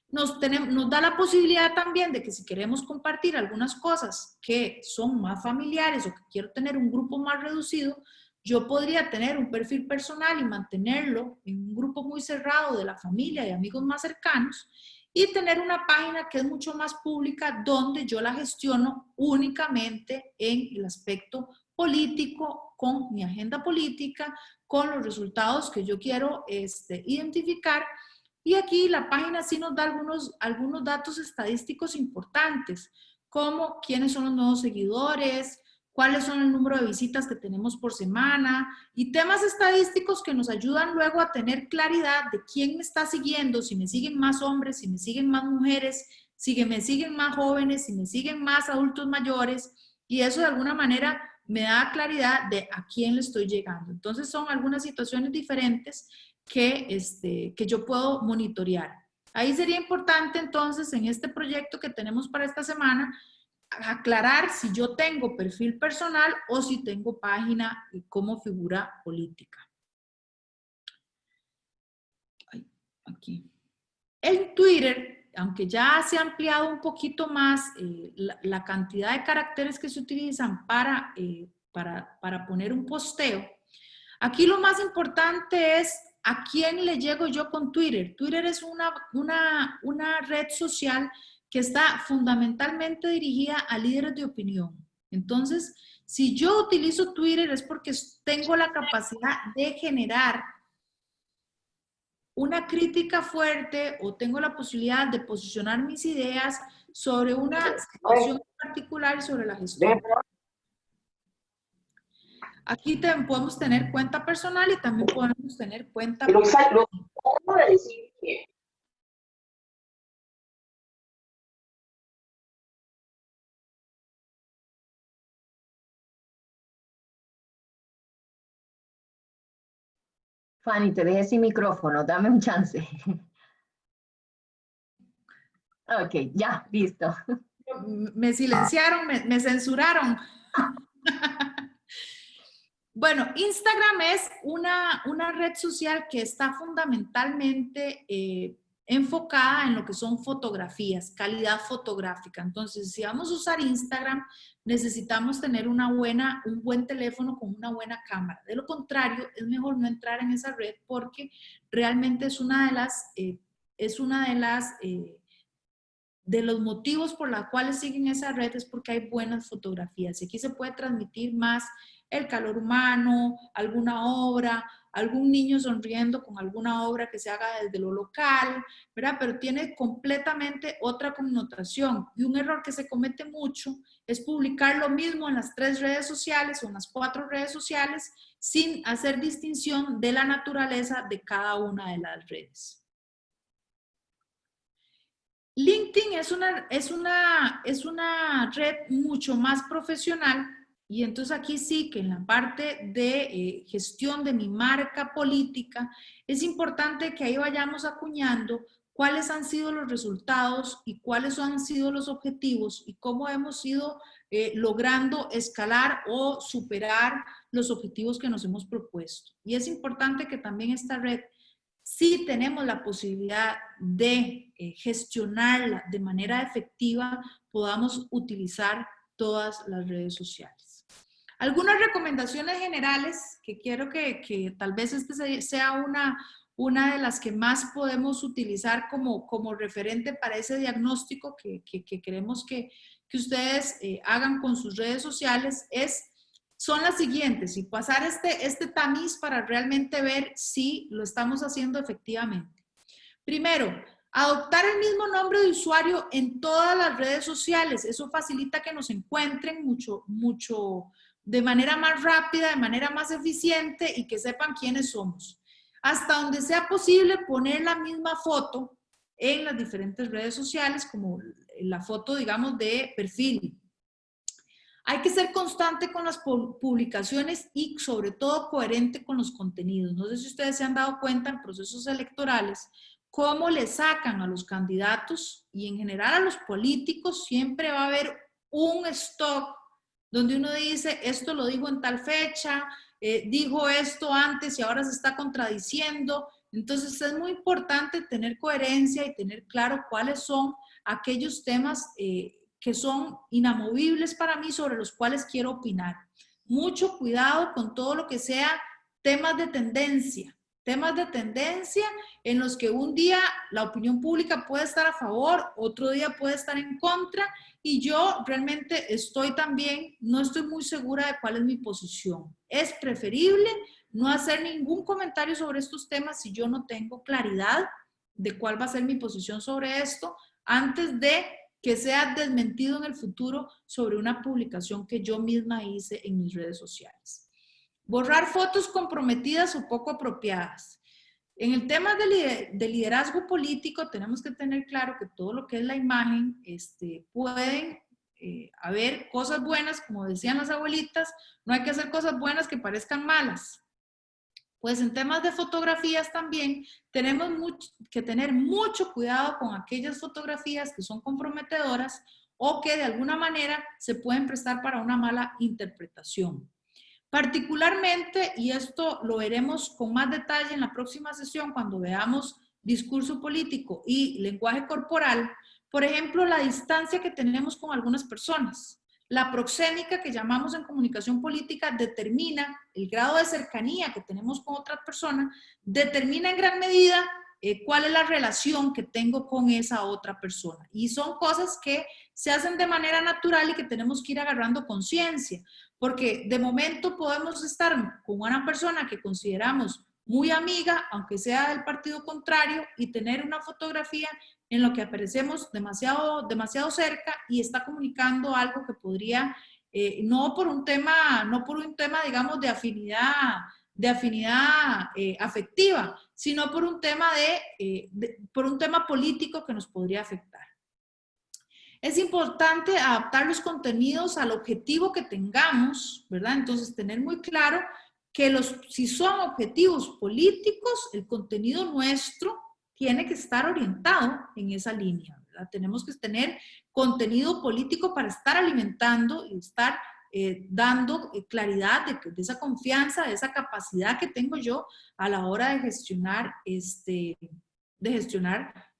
Nos da la posibilidad también de que si queremos compartir algunas cosas que son más familiares o que quiero tener un grupo más reducido, yo podría tener un perfil personal y mantenerlo en un grupo muy cerrado de la familia y amigos más cercanos y tener una página que es mucho más pública donde yo la gestiono únicamente en el aspecto político, con mi agenda política, con los resultados que yo quiero identificar. Y aquí la página sí nos da algunos datos estadísticos importantes, como quiénes son los nuevos seguidores, cuáles son el número de visitas que tenemos por semana y temas estadísticos que nos ayudan luego a tener claridad de quién me está siguiendo, si me siguen más hombres, si me siguen más mujeres, si me siguen más jóvenes, si me siguen más adultos mayores, y eso de alguna manera me da claridad de a quién le estoy llegando. Entonces son algunas situaciones diferentes que yo puedo monitorear. Ahí sería importante entonces en este proyecto que tenemos para esta semana aclarar si yo tengo perfil personal o si tengo página como figura política. Aquí. En Twitter, aunque ya se ha ampliado un poquito más la cantidad de caracteres que se utilizan para poner un posteo, aquí lo más importante es a quién le llego yo con Twitter. Twitter es una red social que está fundamentalmente dirigida a líderes de opinión. Entonces, si yo utilizo Twitter es porque tengo la capacidad de generar una crítica fuerte o tengo la posibilidad de posicionar mis ideas sobre una situación particular y sobre la gestión. Aquí podemos tener cuenta personal y también podemos tener cuenta política.
Fanny, te dejé sin micrófono, dame un chance. Ok, ya, listo.
Me silenciaron, me censuraron. Bueno, Instagram es una red social que está fundamentalmente enfocada en lo que son fotografías, calidad fotográfica. Entonces, si vamos a usar Instagram, necesitamos tener un buen teléfono con una buena cámara. De lo contrario, es mejor no entrar en esa red porque realmente es una de las de los motivos por los cuales siguen esa red es porque hay buenas fotografías. Y aquí se puede transmitir más el calor humano, alguna obra, algún niño sonriendo con alguna obra que se haga desde lo local, ¿verdad? Pero tiene completamente otra connotación. Y un error que se comete mucho es publicar lo mismo en las 3 redes sociales o en las 4 redes sociales sin hacer distinción de la naturaleza de cada una de las redes. LinkedIn es una red mucho más profesional y entonces aquí sí que en la parte de gestión de mi marca política es importante que ahí vayamos acuñando cuáles han sido los resultados y cuáles han sido los objetivos y cómo hemos ido logrando escalar o superar los objetivos que nos hemos propuesto. Y es importante que también esta red, si tenemos la posibilidad de gestionarla de manera efectiva, podamos utilizar todas las redes sociales. Algunas recomendaciones generales que quiero que tal vez sea una de las que más podemos utilizar como referente para ese diagnóstico que queremos que ustedes hagan con sus redes sociales son las siguientes y pasar este tamiz para realmente ver si lo estamos haciendo efectivamente. Primero, adoptar el mismo nombre de usuario en todas las redes sociales. Eso facilita que nos encuentren mucho de manera más rápida, de manera más eficiente y que sepan quiénes somos. Hasta donde sea posible poner la misma foto en las diferentes redes sociales, como la foto, digamos, de perfil. Hay que ser constante con las publicaciones y sobre todo coherente con los contenidos. No sé si ustedes se han dado cuenta en procesos electorales cómo le sacan a los candidatos y en general a los políticos siempre va a haber un stock donde uno dice esto lo dijo en tal fecha, dijo esto antes y ahora se está contradiciendo. Entonces es muy importante tener coherencia y tener claro cuáles son aquellos temas que son inamovibles para mí, sobre los cuales quiero opinar. Mucho cuidado con todo lo que sea temas de tendencia en los que un día la opinión pública puede estar a favor, otro día puede estar en contra, y yo realmente no estoy muy segura de cuál es mi posición. Es preferible no hacer ningún comentario sobre estos temas si yo no tengo claridad de cuál va a ser mi posición sobre esto, antes de que sea desmentido en el futuro sobre una publicación que yo misma hice en mis redes sociales. Borrar fotos comprometidas o poco apropiadas. En el tema de liderazgo político tenemos que tener claro que todo lo que es la imagen, pueden haber cosas buenas, como decían las abuelitas, no hay que hacer cosas buenas que parezcan malas. Pues en temas de fotografías también tenemos que tener mucho cuidado con aquellas fotografías que son comprometedoras o que de alguna manera se pueden prestar para una mala interpretación. Particularmente, y esto lo veremos con más detalle en la próxima sesión cuando veamos discurso político y lenguaje corporal, por ejemplo, la distancia que tenemos con algunas personas. La proxémica que llamamos en comunicación política determina el grado de cercanía que tenemos con otra persona, determina en gran medida cuál es la relación que tengo con esa otra persona. Y son cosas que se hacen de manera natural y que tenemos que ir agarrando conciencia, porque de momento podemos estar con una persona que consideramos muy amiga, aunque sea del partido contrario, y tener una fotografía en lo que aparecemos demasiado cerca y está comunicando algo que podría, no por un tema, digamos, de afinidad afectiva, sino por un tema político que nos podría afectar. Es importante adaptar los contenidos al objetivo que tengamos, ¿verdad? Entonces, tener muy claro que si son objetivos políticos, el contenido nuestro tiene que estar orientado en esa línea, ¿verdad? Tenemos que tener contenido político para estar alimentando y estar dando claridad de esa confianza, de esa capacidad que tengo yo a la hora de gestionar,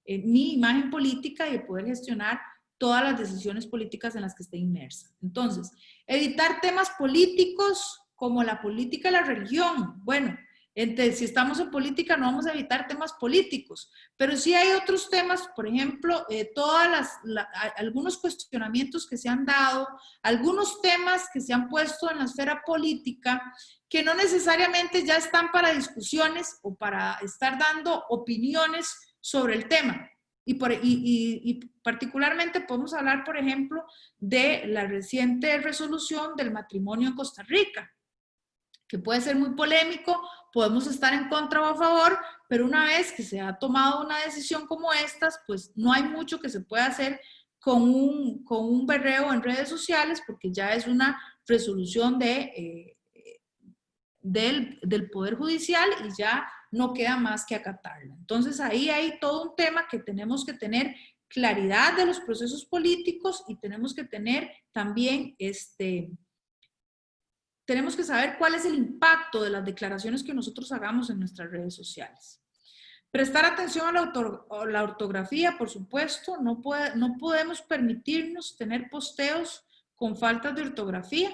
mi imagen política y de poder gestionar todas las decisiones políticas en las que esté inmersa. Entonces, evitar temas políticos como la política y la religión. Bueno, Entonces, si estamos en política, no vamos a evitar temas políticos, pero sí hay otros temas, por ejemplo, algunos cuestionamientos que se han dado, algunos temas que se han puesto en la esfera política, que no necesariamente ya están para discusiones o para estar dando opiniones sobre el tema. Y particularmente podemos hablar, por ejemplo, de la reciente resolución del matrimonio en Costa Rica, que puede ser muy polémico, podemos estar en contra o a favor, pero una vez que se ha tomado una decisión como estas, pues no hay mucho que se pueda hacer con un berreo en redes sociales, porque ya es una resolución del Poder Judicial y ya no queda más que acatarla. Entonces ahí hay todo un tema que tenemos que tener claridad de los procesos políticos y tenemos que tener también tenemos que saber cuál es el impacto de las declaraciones que nosotros hagamos en nuestras redes sociales. Prestar atención a la ortografía, por supuesto, no podemos permitirnos tener posteos con faltas de ortografía.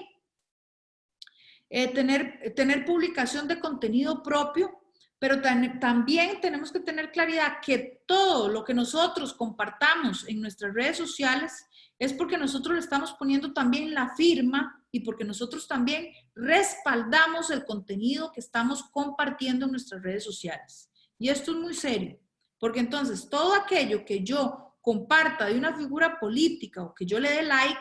Tener publicación de contenido propio, pero también tenemos que tener claridad que todo lo que nosotros compartamos en nuestras redes sociales es porque nosotros le estamos poniendo también la firma y porque nosotros también respaldamos el contenido que estamos compartiendo en nuestras redes sociales. Y esto es muy serio, porque entonces todo aquello que yo comparta de una figura política o que yo le dé like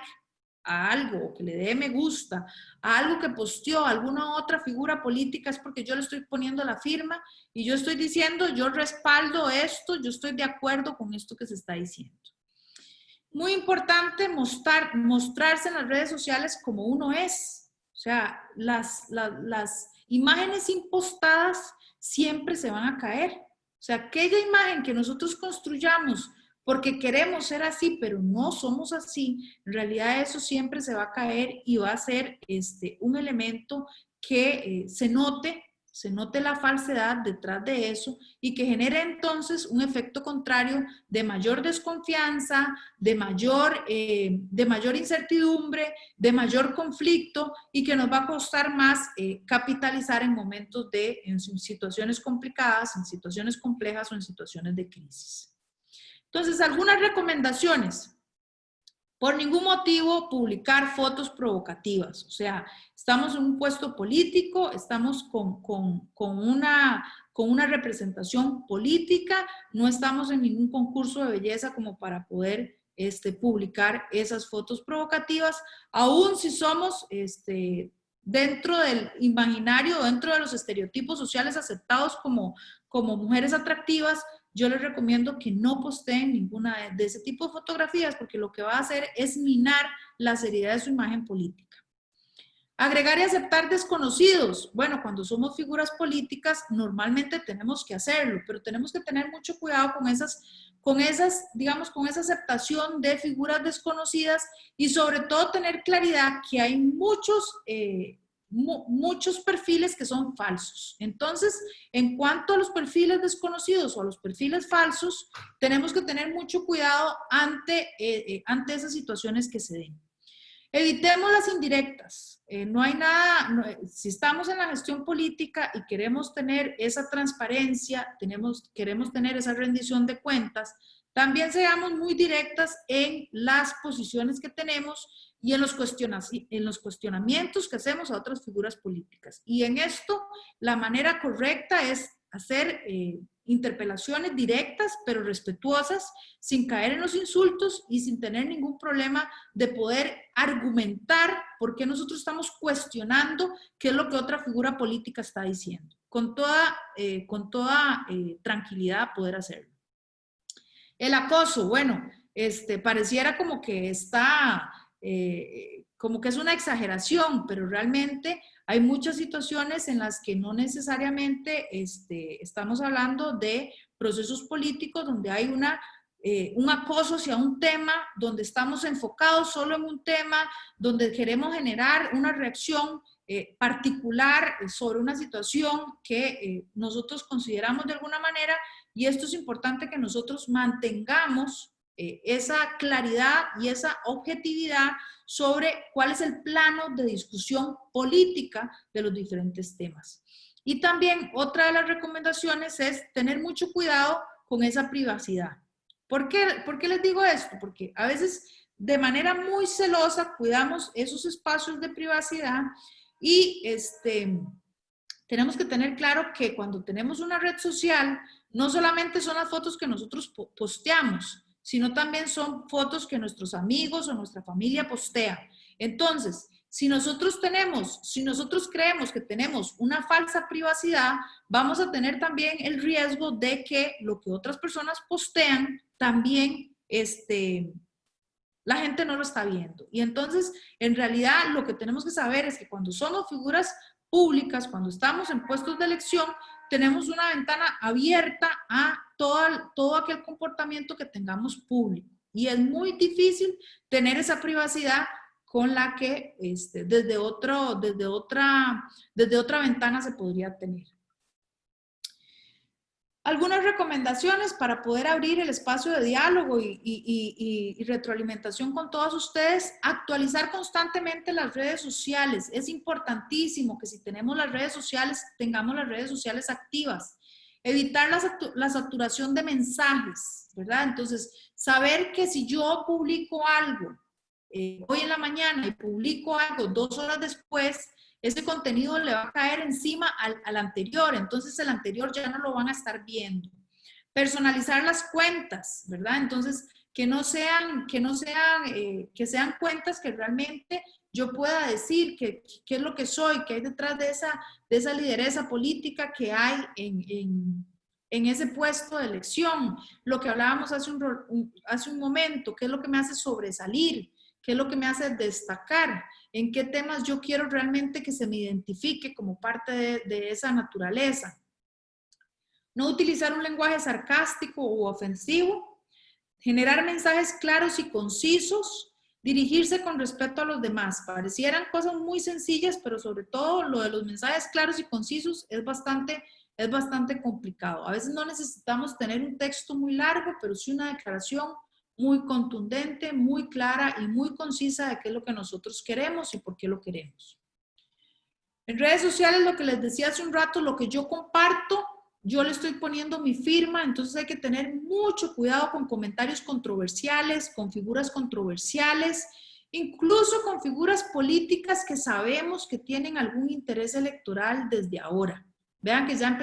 a algo, o que le dé me gusta a algo que posteó alguna otra figura política, es porque yo le estoy poniendo la firma y yo estoy diciendo, yo respaldo esto, yo estoy de acuerdo con esto que se está diciendo. Muy importante mostrarse en las redes sociales como uno es. O sea, las imágenes impostadas siempre se van a caer. O sea, aquella imagen que nosotros construyamos porque queremos ser así, pero no somos así, en realidad eso siempre se va a caer y va a ser un elemento que se note la falsedad detrás de eso y que genere entonces un efecto contrario de mayor desconfianza, de mayor incertidumbre, de mayor conflicto y que nos va a costar más capitalizar en momentos en situaciones complicadas, en situaciones complejas o en situaciones de crisis. Entonces, algunas recomendaciones. Por ningún motivo publicar fotos provocativas. O sea, estamos en un puesto político, estamos con una representación política, no estamos en ningún concurso de belleza como para poder publicar esas fotos provocativas, aun si somos dentro del imaginario, dentro de los estereotipos sociales aceptados como mujeres atractivas. Yo les recomiendo que no posteen ninguna de ese tipo de fotografías porque lo que va a hacer es minar la seriedad de su imagen política. Agregar y aceptar desconocidos. Bueno, cuando somos figuras políticas normalmente tenemos que hacerlo, pero tenemos que tener mucho cuidado con esa aceptación de figuras desconocidas y sobre todo tener claridad que hay muchos perfiles que son falsos. Entonces, en cuanto a los perfiles desconocidos o a los perfiles falsos, tenemos que tener mucho cuidado ante esas situaciones que se den. Evitemos las indirectas. No hay nada, si estamos en la gestión política y queremos tener esa transparencia, queremos tener esa rendición de cuentas, también seamos muy directas en las posiciones que tenemos y en los cuestionamientos que hacemos a otras figuras políticas. Y en esto, la manera correcta es hacer interpelaciones directas, pero respetuosas, sin caer en los insultos y sin tener ningún problema de poder argumentar por qué nosotros estamos cuestionando qué es lo que otra figura política está diciendo. Con toda tranquilidad poder hacerlo. El acoso, bueno, pareciera como que como que es una exageración, pero realmente hay muchas situaciones en las que no necesariamente estamos hablando de procesos políticos donde hay un acoso hacia un tema, donde estamos enfocados solo en un tema, donde queremos generar una reacción particular sobre una situación que nosotros consideramos de alguna manera, y esto es importante que nosotros mantengamos esa claridad y esa objetividad sobre cuál es el plano de discusión política de los diferentes temas. Y también otra de las recomendaciones es tener mucho cuidado con esa privacidad. ¿Por qué les digo esto? Porque a veces de manera muy celosa cuidamos esos espacios de privacidad y tenemos que tener claro que cuando tenemos una red social, no solamente son las fotos que nosotros posteamos, sino también son fotos que nuestros amigos o nuestra familia postean. Entonces, si nosotros creemos que tenemos una falsa privacidad, vamos a tener también el riesgo de que lo que otras personas postean también la gente no lo está viendo. Y entonces, en realidad, lo que tenemos que saber es que cuando somos figuras públicas, cuando estamos en puestos de elección, tenemos una ventana abierta a todo aquel comportamiento que tengamos público. Y es muy difícil tener esa privacidad con la que desde otra ventana se podría tener. Algunas recomendaciones para poder abrir el espacio de diálogo y retroalimentación con todos ustedes. Actualizar constantemente las redes sociales. Es importantísimo que si tenemos las redes sociales, tengamos las redes sociales activas. Evitar la saturación de mensajes, ¿verdad? Entonces, saber que si yo publico algo hoy en la mañana y publico algo 2 horas después, ese contenido le va a caer encima al anterior, entonces el anterior ya no lo van a estar viendo. Personalizar las cuentas, ¿verdad? Entonces, que sean cuentas que realmente yo pueda decir qué es lo que soy, qué hay detrás de esa lideresa política que hay en ese puesto de elección. Lo que hablábamos hace un momento, qué es lo que me hace sobresalir, qué es lo que me hace destacar, en qué temas yo quiero realmente que se me identifique como parte de esa naturaleza. No utilizar un lenguaje sarcástico u ofensivo, generar mensajes claros y concisos, dirigirse con respeto a los demás. Parecieran cosas muy sencillas, pero sobre todo lo de los mensajes claros y concisos es bastante complicado. A veces no necesitamos tener un texto muy largo, pero sí una declaración muy contundente, muy clara y muy concisa de qué es lo que nosotros queremos y por qué lo queremos. En redes sociales, lo que les decía hace un rato, lo que yo comparto, yo le estoy poniendo mi firma, entonces hay que tener mucho cuidado con comentarios controversiales, con figuras controversiales, incluso con figuras políticas que sabemos que tienen algún interés electoral desde ahora. Vean que ya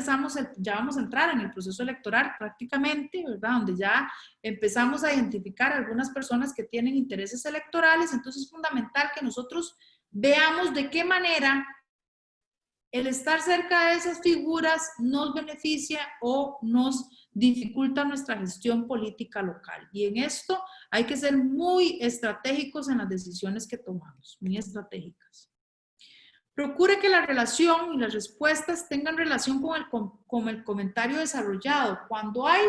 vamos a entrar en el proceso electoral prácticamente, ¿verdad? Donde ya empezamos a identificar algunas personas que tienen intereses electorales, entonces es fundamental que nosotros veamos de qué manera el estar cerca de esas figuras nos beneficia o nos dificulta nuestra gestión política local. Y en esto hay que ser muy estratégicos en las decisiones que tomamos, muy estratégicas. Procure que la relación y las respuestas tengan relación con el comentario desarrollado. Cuando hay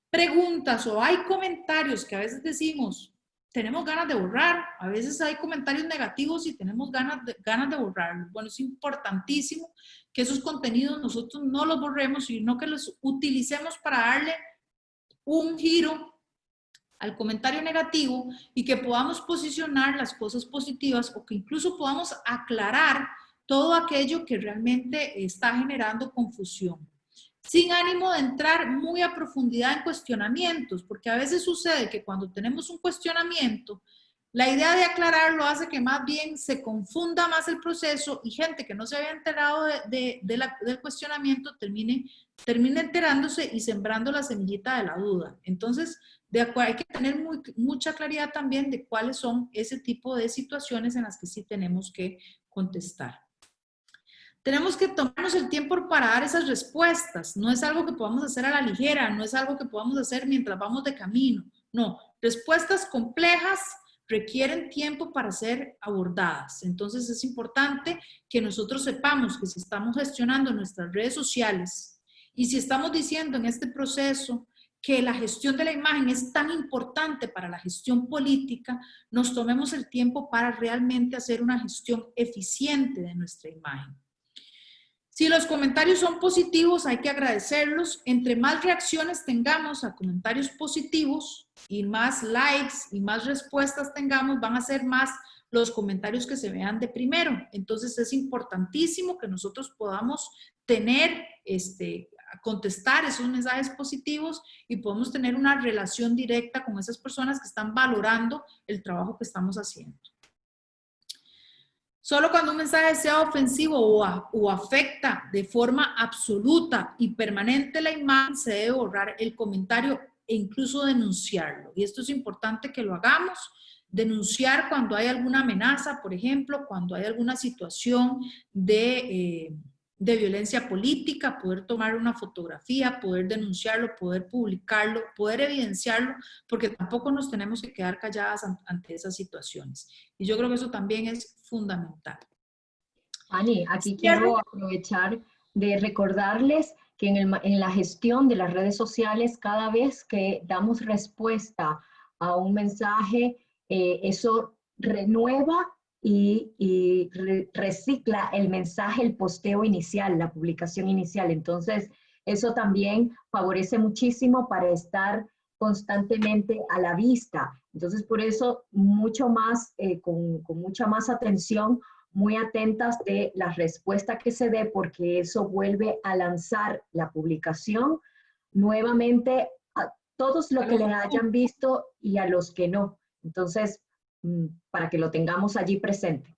preguntas o hay comentarios que a veces decimos, tenemos ganas de borrar, a veces hay comentarios negativos y tenemos ganas de borrarlos. Bueno, es importantísimo que esos contenidos nosotros no los borremos, sino que los utilicemos para darle un giro al comentario negativo y que podamos posicionar las cosas positivas o que incluso podamos aclarar todo aquello que realmente está generando confusión. Sin ánimo de entrar muy a profundidad en cuestionamientos, porque a veces sucede que cuando tenemos un cuestionamiento, la idea de aclararlo hace que más bien se confunda más el proceso y gente que no se había enterado del cuestionamiento termine enterándose y sembrando la semillita de la duda. Entonces, hay que tener mucha claridad también de cuáles son ese tipo de situaciones en las que sí tenemos que contestar. Tenemos que tomarnos el tiempo para dar esas respuestas. No es algo que podamos hacer a la ligera, no es algo que podamos hacer mientras vamos de camino. No, respuestas complejas requieren tiempo para ser abordadas. Entonces es importante que nosotros sepamos que si estamos gestionando nuestras redes sociales y si estamos diciendo en este proceso que la gestión de la imagen es tan importante para la gestión política, nos tomemos el tiempo para realmente hacer una gestión eficiente de nuestra imagen. Si los comentarios son positivos, hay que agradecerlos. Entre más reacciones tengamos a comentarios positivos y más likes y más respuestas tengamos, van a ser más los comentarios que se vean de primero. Entonces es importantísimo que nosotros podamos tener, contestar esos mensajes positivos y podemos tener una relación directa con esas personas que están valorando el trabajo que estamos haciendo. Solo cuando un mensaje sea ofensivo o afecta de forma absoluta y permanente la imagen, se debe borrar el comentario e incluso denunciarlo. Y esto es importante que lo hagamos. Denunciar cuando hay alguna amenaza, por ejemplo, cuando hay alguna situación de violencia política, poder tomar una fotografía, poder denunciarlo, poder publicarlo, poder evidenciarlo, porque tampoco nos tenemos que quedar calladas ante esas situaciones. Y yo creo que eso también es fundamental.
Ani, aquí quiero aprovechar de recordarles que en la gestión de las redes sociales, cada vez que damos respuesta a un mensaje, eso renueva y recicla el mensaje, el posteo inicial, la publicación inicial. Entonces, eso también favorece muchísimo para estar constantemente a la vista. Entonces, por eso, mucho más, con mucha más atención, muy atentas de la respuesta que se dé, porque eso vuelve a lanzar la publicación nuevamente a todos los que les hayan visto y a los que no. Entonces, para que lo tengamos allí presente.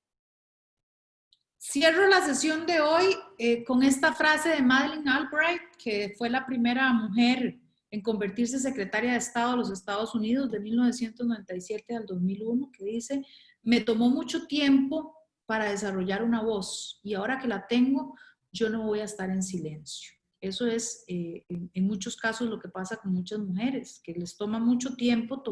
Cierro la sesión de hoy con esta frase de Madeleine Albright, que fue la primera mujer en convertirse secretaria de Estado de los Estados Unidos de 1997 al 2001, que dice: me tomó mucho tiempo para desarrollar una voz y ahora que la tengo, yo no voy a estar en silencio. Eso es en muchos casos lo que pasa con muchas mujeres, que les toma mucho tiempo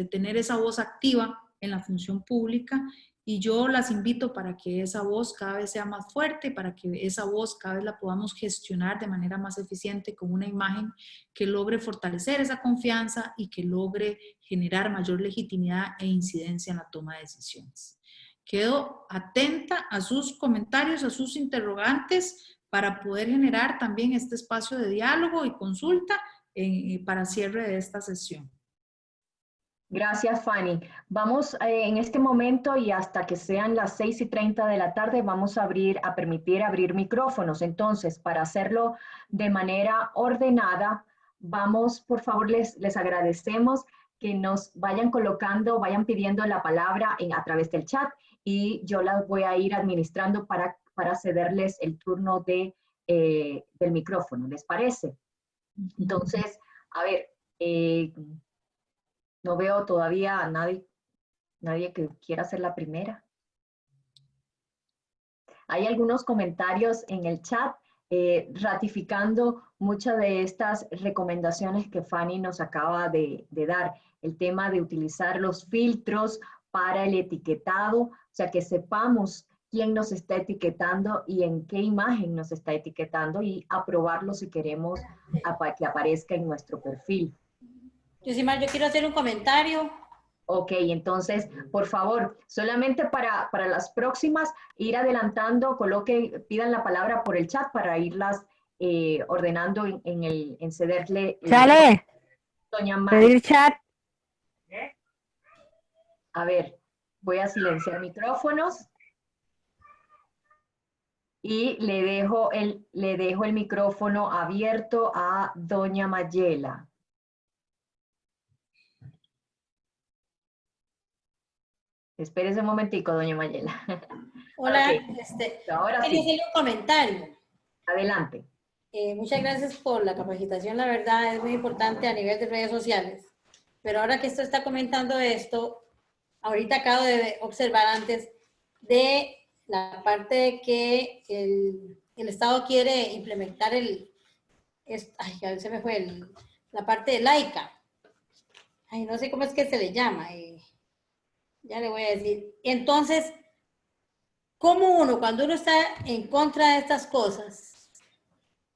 tener esa voz activa en la función pública, y yo las invito para que esa voz cada vez sea más fuerte, para que esa voz cada vez la podamos gestionar de manera más eficiente con una imagen que logre fortalecer esa confianza y que logre generar mayor legitimidad e incidencia en la toma de decisiones. Quedo atenta a sus comentarios, a sus interrogantes, para poder generar también este espacio de diálogo y consulta para cierre de esta sesión.
Gracias, Fanny. Vamos en este momento y hasta que sean las 6:30 de la tarde, vamos a permitir abrir micrófonos. Entonces, para hacerlo de manera ordenada, vamos, por favor, les agradecemos que nos vayan colocando, vayan pidiendo la palabra a través del chat, y yo las voy a ir administrando para cederles el turno del micrófono. ¿Les parece? Entonces, a ver, no veo todavía a nadie que quiera ser la primera. Hay algunos comentarios en el chat ratificando muchas de estas recomendaciones que Fanny nos acaba de dar. El tema de utilizar los filtros para el etiquetado, o sea, que sepamos quién nos está etiquetando y en qué imagen nos está etiquetando, y aprobarlo si queremos que aparezca en nuestro perfil.
Yosimar, yo quiero hacer un comentario.
Ok, entonces, por favor, solamente para las próximas, ir adelantando, pidan la palabra por el chat para irlas ordenando en cederle.
Chale,
Doña Mari.
pedir chat.
A ver, voy a silenciar micrófonos y le dejo el micrófono abierto a Doña Mayela. Espérese un momentico, doña Mayela.
Hola,
okay. Ahora
quería
sí.
hacer un comentario.
Adelante.
Muchas gracias por la capacitación, la verdad es muy importante a nivel de redes sociales. Pero ahora que esto está comentando esto, ahorita acabo de observar antes de la parte de que el Estado quiere implementar a ver, se me fue la parte de laica. Ay, no sé cómo es que se le llama. Ya le voy a decir. Entonces, ¿cómo uno, cuando uno está en contra de estas cosas,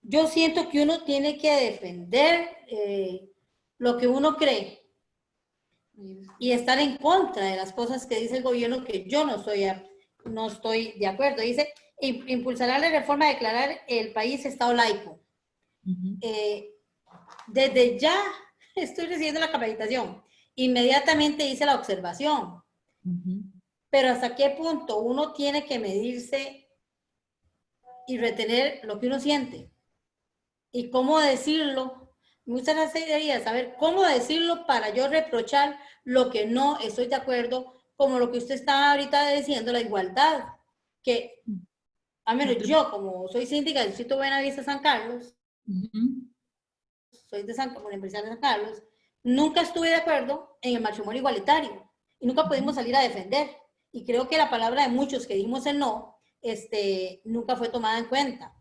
yo siento que uno tiene que defender lo que uno cree y estar en contra de las cosas que dice el gobierno, que yo no estoy de acuerdo? Dice, impulsará la reforma a declarar el país Estado laico. Desde ya estoy recibiendo la capacitación. Inmediatamente hice la observación. pero hasta qué punto uno tiene que medirse y retener lo que uno siente. Y cómo decirlo. Me gustaría saber cómo decirlo para yo reprochar lo que no estoy de acuerdo, como lo que usted estaba ahorita diciendo, la igualdad. Que, a menos yo, como soy síndica del Distrito Buenavista San Carlos, soy de como empresaria de San Carlos, nunca estuve de acuerdo en el matrimonio igualitario y nunca pudimos salir a defender. Y creo que la palabra de muchos que dijimos el no, nunca fue tomada en cuenta.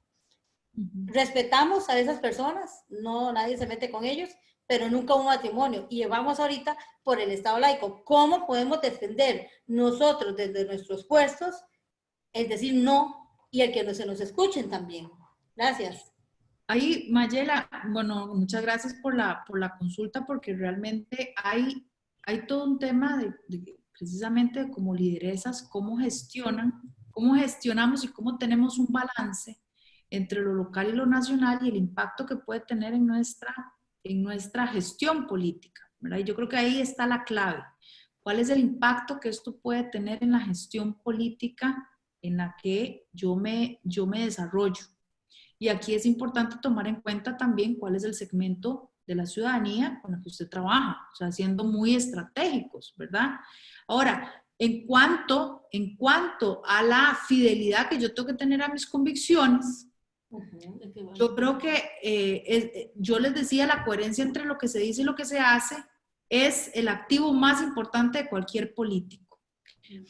Respetamos a esas personas, no, nadie se mete con ellos, pero nunca un matrimonio. Y vamos ahorita por el Estado laico. ¿Cómo podemos defender nosotros desde nuestros puestos, es decir, no, y el que no se nos escuchen también? Gracias.
Ahí, Mayela, bueno, muchas gracias por la consulta, porque realmente hay todo un tema precisamente como lideresas, cómo gestionamos y cómo tenemos un balance entre lo local y lo nacional y el impacto que puede tener en nuestra gestión política, ¿verdad? Y yo creo que ahí está la clave. ¿Cuál es el impacto que esto puede tener en la gestión política en la que yo me desarrollo? Y aquí es importante tomar en cuenta también cuál es el segmento de la ciudadanía con la que usted trabaja, o sea, siendo muy estratégicos, ¿verdad? Ahora, en cuanto a la fidelidad que yo tengo que tener a mis convicciones, yo creo que, yo les decía, la coherencia entre lo que se dice y lo que se hace es el activo más importante de cualquier político.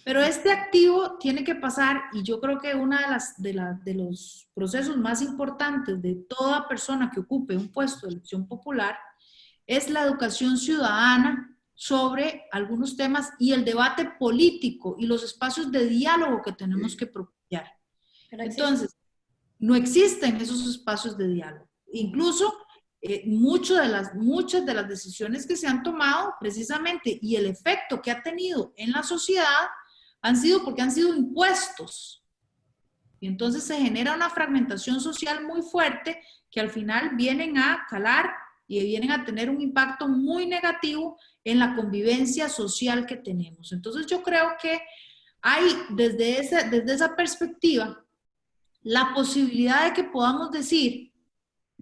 Pero este activo tiene que pasar, y yo creo que uno de los procesos más importantes de toda persona que ocupe un puesto de elección popular es la educación ciudadana sobre algunos temas y el debate político y los espacios de diálogo que tenemos que propiciar. Entonces, no existen esos espacios de diálogo. Incluso muchas de las decisiones que se han tomado precisamente y el efecto que ha tenido en la sociedad han sido porque han sido impuestos. Y entonces se genera una fragmentación social muy fuerte que al final vienen a calar y vienen a tener un impacto muy negativo en la convivencia social que tenemos. Entonces yo creo que hay desde esa perspectiva la posibilidad de que podamos decir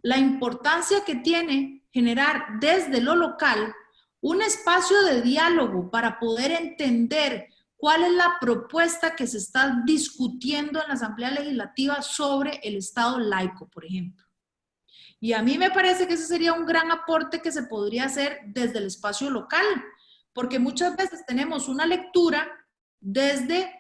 la importancia que tiene generar desde lo local un espacio de diálogo para poder entender cuál es la propuesta que se está discutiendo en la Asamblea Legislativa sobre el Estado laico, por ejemplo. Y a mí me parece que ese sería un gran aporte que se podría hacer desde el espacio local, porque muchas veces tenemos una lectura desde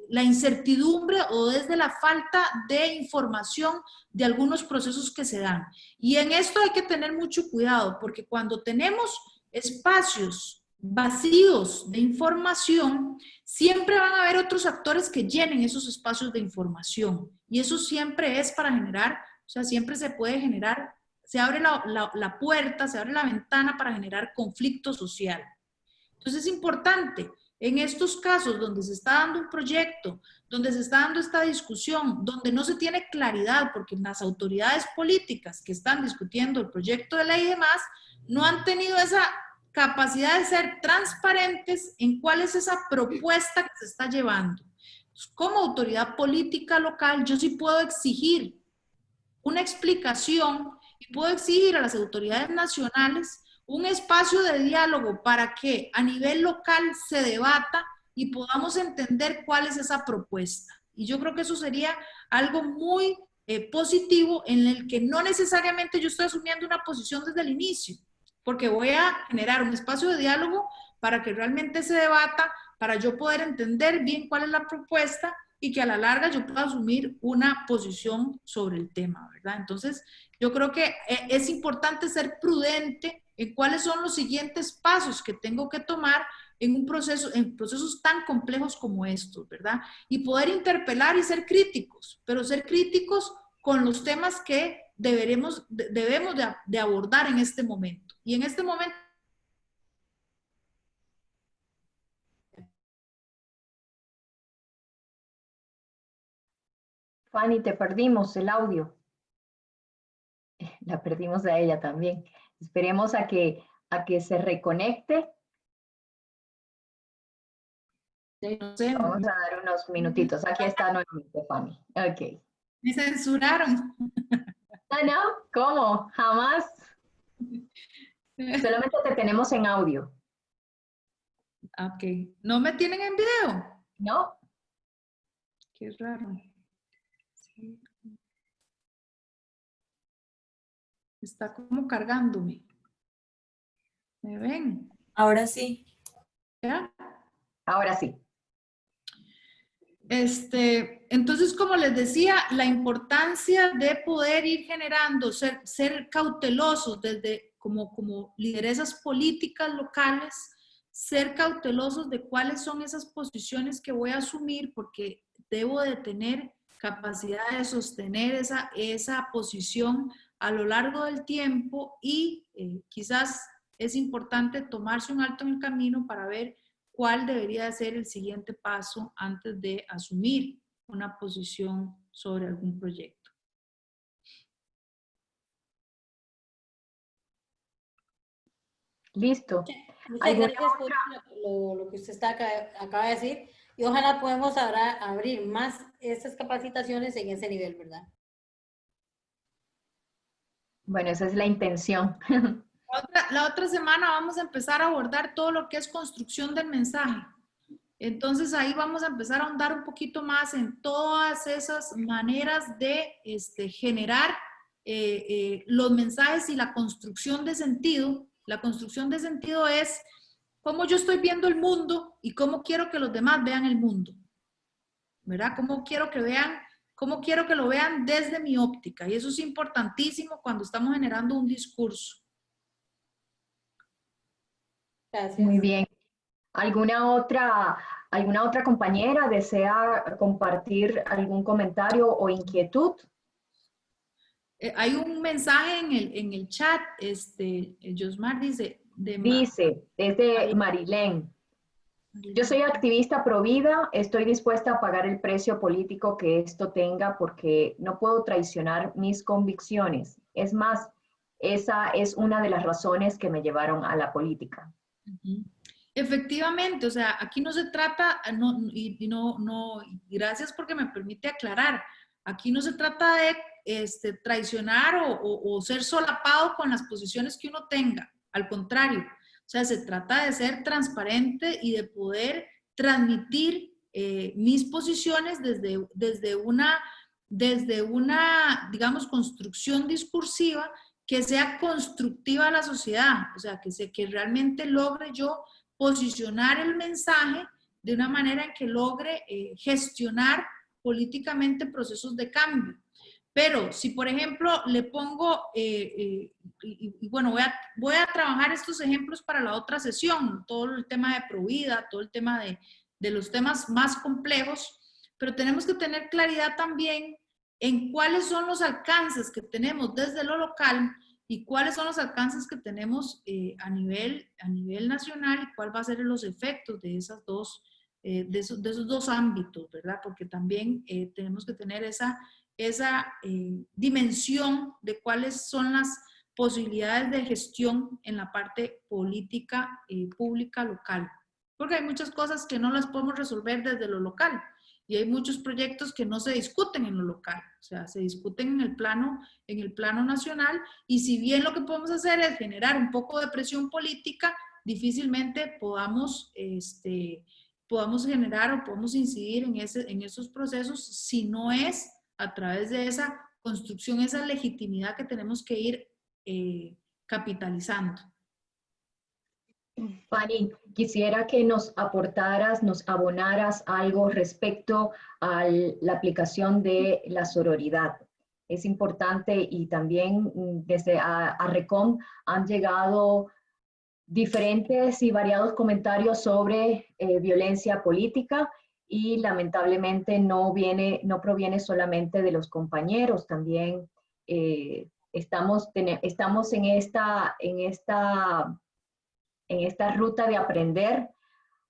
la incertidumbre o desde la falta de información de algunos procesos que se dan. Y en esto hay que tener mucho cuidado, porque cuando tenemos espacios vacíos de información, siempre van a haber otros actores que llenen esos espacios de información. Y eso siempre es para generar, o sea, siempre se puede generar, se abre la puerta, se abre la ventana para generar conflicto social. Entonces es importante, en estos casos donde se está dando un proyecto, donde se está dando esta discusión, donde no se tiene claridad, porque las autoridades políticas que están discutiendo el proyecto de ley y demás, no han tenido esa capacidad de ser transparentes en cuál es esa propuesta que se está llevando. Como autoridad política local, yo sí puedo exigir una explicación y puedo exigir a las autoridades nacionales un espacio de diálogo para que a nivel local se debata y podamos entender cuál es esa propuesta. Y yo creo que eso sería algo muy positivo en el que no necesariamente yo estoy asumiendo una posición desde el inicio, porque voy a generar un espacio de diálogo para que realmente se debata, para yo poder entender bien cuál es la propuesta y que a la larga yo pueda asumir una posición sobre el tema, ¿verdad? Entonces, yo creo que es importante ser prudente en cuáles son los siguientes pasos que tengo que tomar en un proceso, en procesos tan complejos como estos, ¿verdad? Y poder interpelar y ser críticos, pero ser críticos con los temas que debemos de abordar en este momento. Y en este momento
Fanny, te perdimos el audio. La perdimos a ella también. Esperemos a que se reconecte.
Sí, no sé,
Vamos a dar unos minutitos. Aquí está nuevamente, Fanny. Ok.
me censuraron.
Ah, no, ¿cómo? Jamás. Solamente te tenemos en audio,
Ok, ¿no me tienen en video?
¿no?
Qué raro. Sí, está como cargándome. ¿Me ven?
Ahora sí.
¿Ya?
Ahora sí.
Entonces, como les decía, la importancia de poder ir generando, ser cautelosos desde como lideresas políticas locales, ser cautelosos de cuáles son esas posiciones que voy a asumir, porque debo de tener capacidad de sostener esa posición a lo largo del tiempo y quizás es importante tomarse un alto en el camino para ver cuál debería ser el siguiente paso antes de asumir una posición sobre algún proyecto.
Listo.
Muchas gracias por lo que usted acaba de decir y ojalá podamos ahora abrir más estas capacitaciones en ese nivel, ¿verdad?
Bueno, esa es la intención.
La otra semana vamos a empezar a abordar todo lo que es construcción del mensaje. Entonces ahí vamos a empezar a ahondar un poquito más en todas esas maneras de generar los mensajes y la construcción de sentido. La construcción de sentido es cómo yo estoy viendo el mundo y cómo quiero que los demás vean el mundo, ¿verdad? Cómo quiero que lo vean desde mi óptica. Y eso es importantísimo cuando estamos generando un discurso.
Gracias.
Muy bien. ¿Alguna otra compañera desea compartir algún comentario o inquietud?
Hay un mensaje en el chat, Josmar dice,
Dice, es de Marilén. Yo soy activista pro vida, estoy dispuesta a pagar el precio político que esto tenga porque no puedo traicionar mis convicciones. Es más, esa es una de las razones que me llevaron a la política.
Efectivamente, o sea, aquí no se trata, y gracias porque me permite aclarar, aquí no se trata de traicionar o ser solapado con las posiciones que uno tenga, al contrario, o sea, se trata de ser transparente y de poder transmitir mis posiciones desde una, digamos, construcción discursiva que sea constructiva a la sociedad, o sea, que realmente logre yo posicionar el mensaje de una manera en que logre gestionar políticamente procesos de cambio. Pero si, por ejemplo, le pongo, y bueno, voy a trabajar estos ejemplos para la otra sesión, todo el tema de Provida, todo el tema de los temas más complejos, pero tenemos que tener claridad también en cuáles son los alcances que tenemos desde lo local y cuáles son los alcances que tenemos a nivel nacional y cuál va a ser los efectos de de esos dos ámbitos, ¿verdad? Porque también tenemos que tener esa dimensión de cuáles son las posibilidades de gestión en la parte política pública local. Porque hay muchas cosas que no las podemos resolver desde lo local y hay muchos proyectos que no se discuten en lo local, o sea, se discuten en el plano nacional y si bien lo que podemos hacer es generar un poco de presión política, difícilmente podamos generar o podemos incidir en esos procesos si no es a través de esa construcción, esa legitimidad que tenemos que ir capitalizando.
Fanny, quisiera que nos aportaras, nos abonaras algo respecto a la aplicación de la sororidad. Es importante y también desde ARRECOM han llegado diferentes y variados comentarios sobre violencia política y lamentablemente no proviene solamente de los compañeros, también estamos en esta ruta de aprender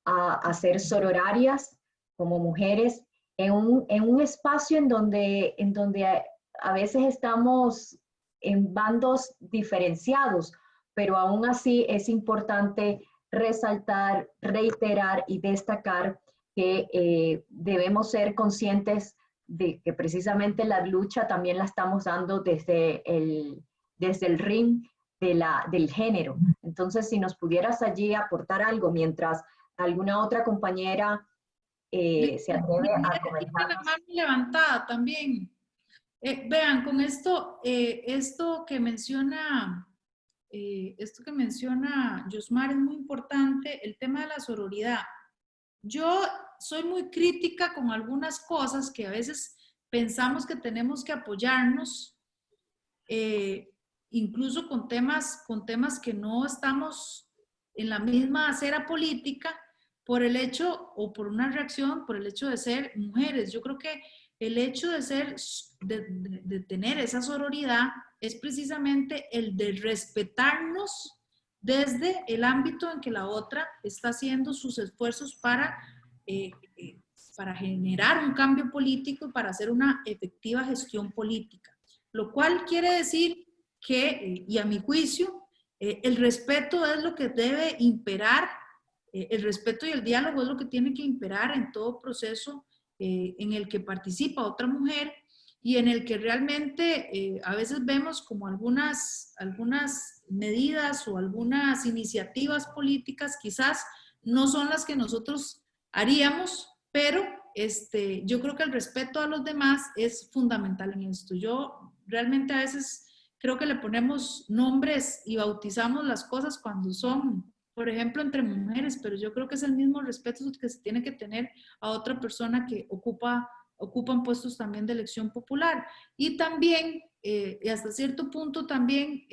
a hacer sororarias como mujeres en un espacio en donde a veces estamos en bandos diferenciados, pero aún así es importante resaltar, reiterar y destacar que debemos ser conscientes de que precisamente la lucha también la estamos dando desde el ring del género. Entonces, si nos pudieras allí aportar algo mientras alguna otra compañera se atreve a comentar.
La mano levantada también. Vean, con esto, esto que menciona Yosmar es muy importante, el tema de la sororidad. Yo soy muy crítica con algunas cosas que a veces pensamos que tenemos que apoyarnos, incluso con temas que no estamos en la misma acera política, por el hecho, o por una reacción, por el hecho de ser mujeres. Yo creo que el hecho de tener esa sororidad es precisamente el de respetarnos desde el ámbito en que la otra está haciendo sus esfuerzos para generar un cambio político y para hacer una efectiva gestión política. Lo cual quiere decir que, y a mi juicio, el respeto es lo que debe imperar, el respeto y el diálogo es lo que tiene que imperar en todo proceso en el que participa otra mujer y en el que realmente a veces vemos como algunas medidas o algunas iniciativas políticas quizás no son las que nosotros haríamos, pero yo creo que el respeto a los demás es fundamental en esto. Yo realmente a veces creo que le ponemos nombres y bautizamos las cosas cuando son, por ejemplo, entre mujeres, pero yo creo que es el mismo respeto que se tiene que tener a otra persona que ocupan puestos también de elección popular. Y también, y hasta cierto punto también,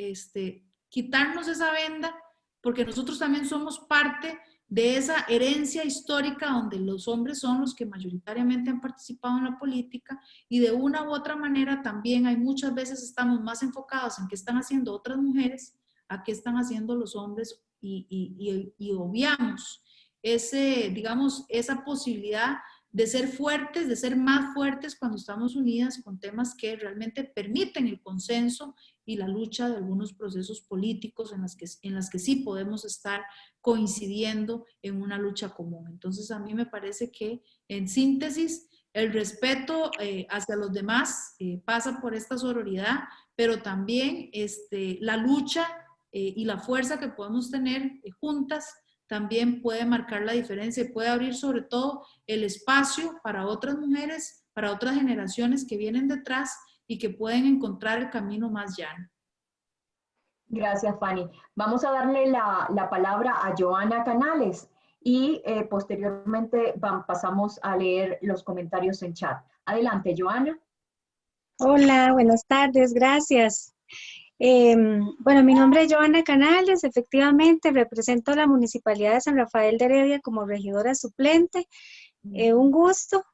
quitarnos esa venda, porque nosotros también somos parte de esa herencia histórica donde los hombres son los que mayoritariamente han participado en la política y de una u otra manera también hay muchas veces estamos más enfocados en qué están haciendo otras mujeres a qué están haciendo los hombres y obviamos digamos, esa posibilidad de ser fuertes, de ser más fuertes cuando estamos unidas con temas que realmente permiten el consenso y la lucha de algunos procesos políticos en las que sí podemos estar coincidiendo en una lucha común. Entonces a mí me parece que en síntesis el respeto hacia los demás pasa por esta sororidad, pero también la lucha y la fuerza que podemos tener juntas también puede marcar la diferencia y puede abrir sobre todo el espacio para otras mujeres, para otras generaciones que vienen detrás y que pueden encontrar el camino más llano.
Gracias, Fanny. Vamos a darle la palabra a Joana Canales y posteriormente pasamos a leer los comentarios en chat. Adelante, Joana.
Hola, buenas tardes, gracias. Bueno, mi nombre es Joana Canales, efectivamente represento a la Municipalidad de San Rafael de Heredia como regidora suplente. Un gusto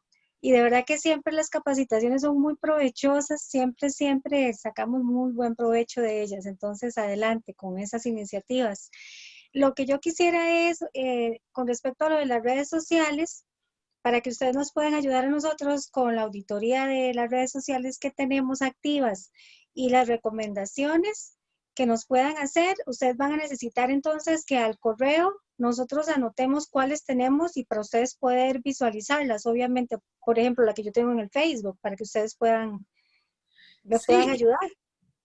y de verdad que siempre las capacitaciones son muy provechosas, siempre sacamos muy buen provecho de ellas, entonces adelante con esas iniciativas. Lo que yo quisiera es, con respecto a lo de las redes sociales, para que ustedes nos puedan ayudar a nosotros con la auditoría de las redes sociales que tenemos activas y las recomendaciones que nos puedan hacer, ustedes van a necesitar entonces que al correo nosotros anotemos cuáles tenemos y para ustedes poder visualizarlas, obviamente, por ejemplo, la que yo tengo en el Facebook, para que ustedes puedan ayudar.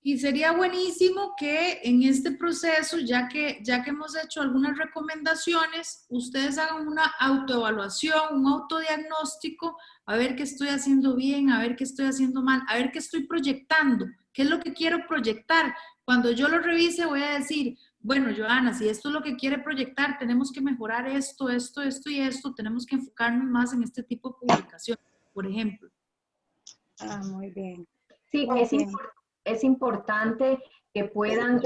Y sería buenísimo que en este proceso, ya que hemos hecho algunas recomendaciones, ustedes hagan una autoevaluación, un autodiagnóstico, a ver qué estoy haciendo bien, a ver qué estoy haciendo mal, a ver qué estoy proyectando, qué es lo que quiero proyectar. Cuando yo lo revise voy a decir, bueno, Joana, si esto es lo que quiere proyectar, tenemos que mejorar esto y esto, tenemos que enfocarnos más en este tipo de publicaciones, por ejemplo.
Ah, muy bien.
Sí, es importante que puedan...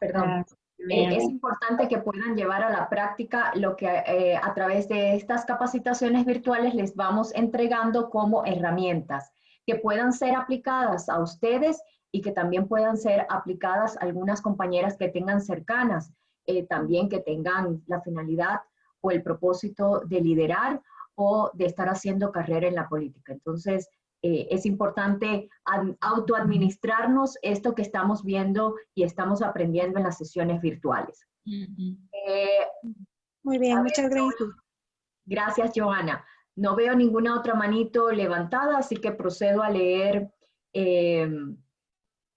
Perdón. Es importante que puedan llevar a la práctica lo que a través de estas capacitaciones virtuales les vamos entregando como herramientas, que puedan ser aplicadas a ustedes y que también puedan ser aplicadas a algunas compañeras que tengan cercanas, también que tengan la finalidad o el propósito de liderar o de estar haciendo carrera en la política. Entonces, es importante autoadministrarnos esto que estamos viendo y estamos aprendiendo en las sesiones virtuales.
Muy bien,
A
muchas
ver,
gracias.
gracias, Johanna. No veo ninguna otra manito levantada, así que procedo a leer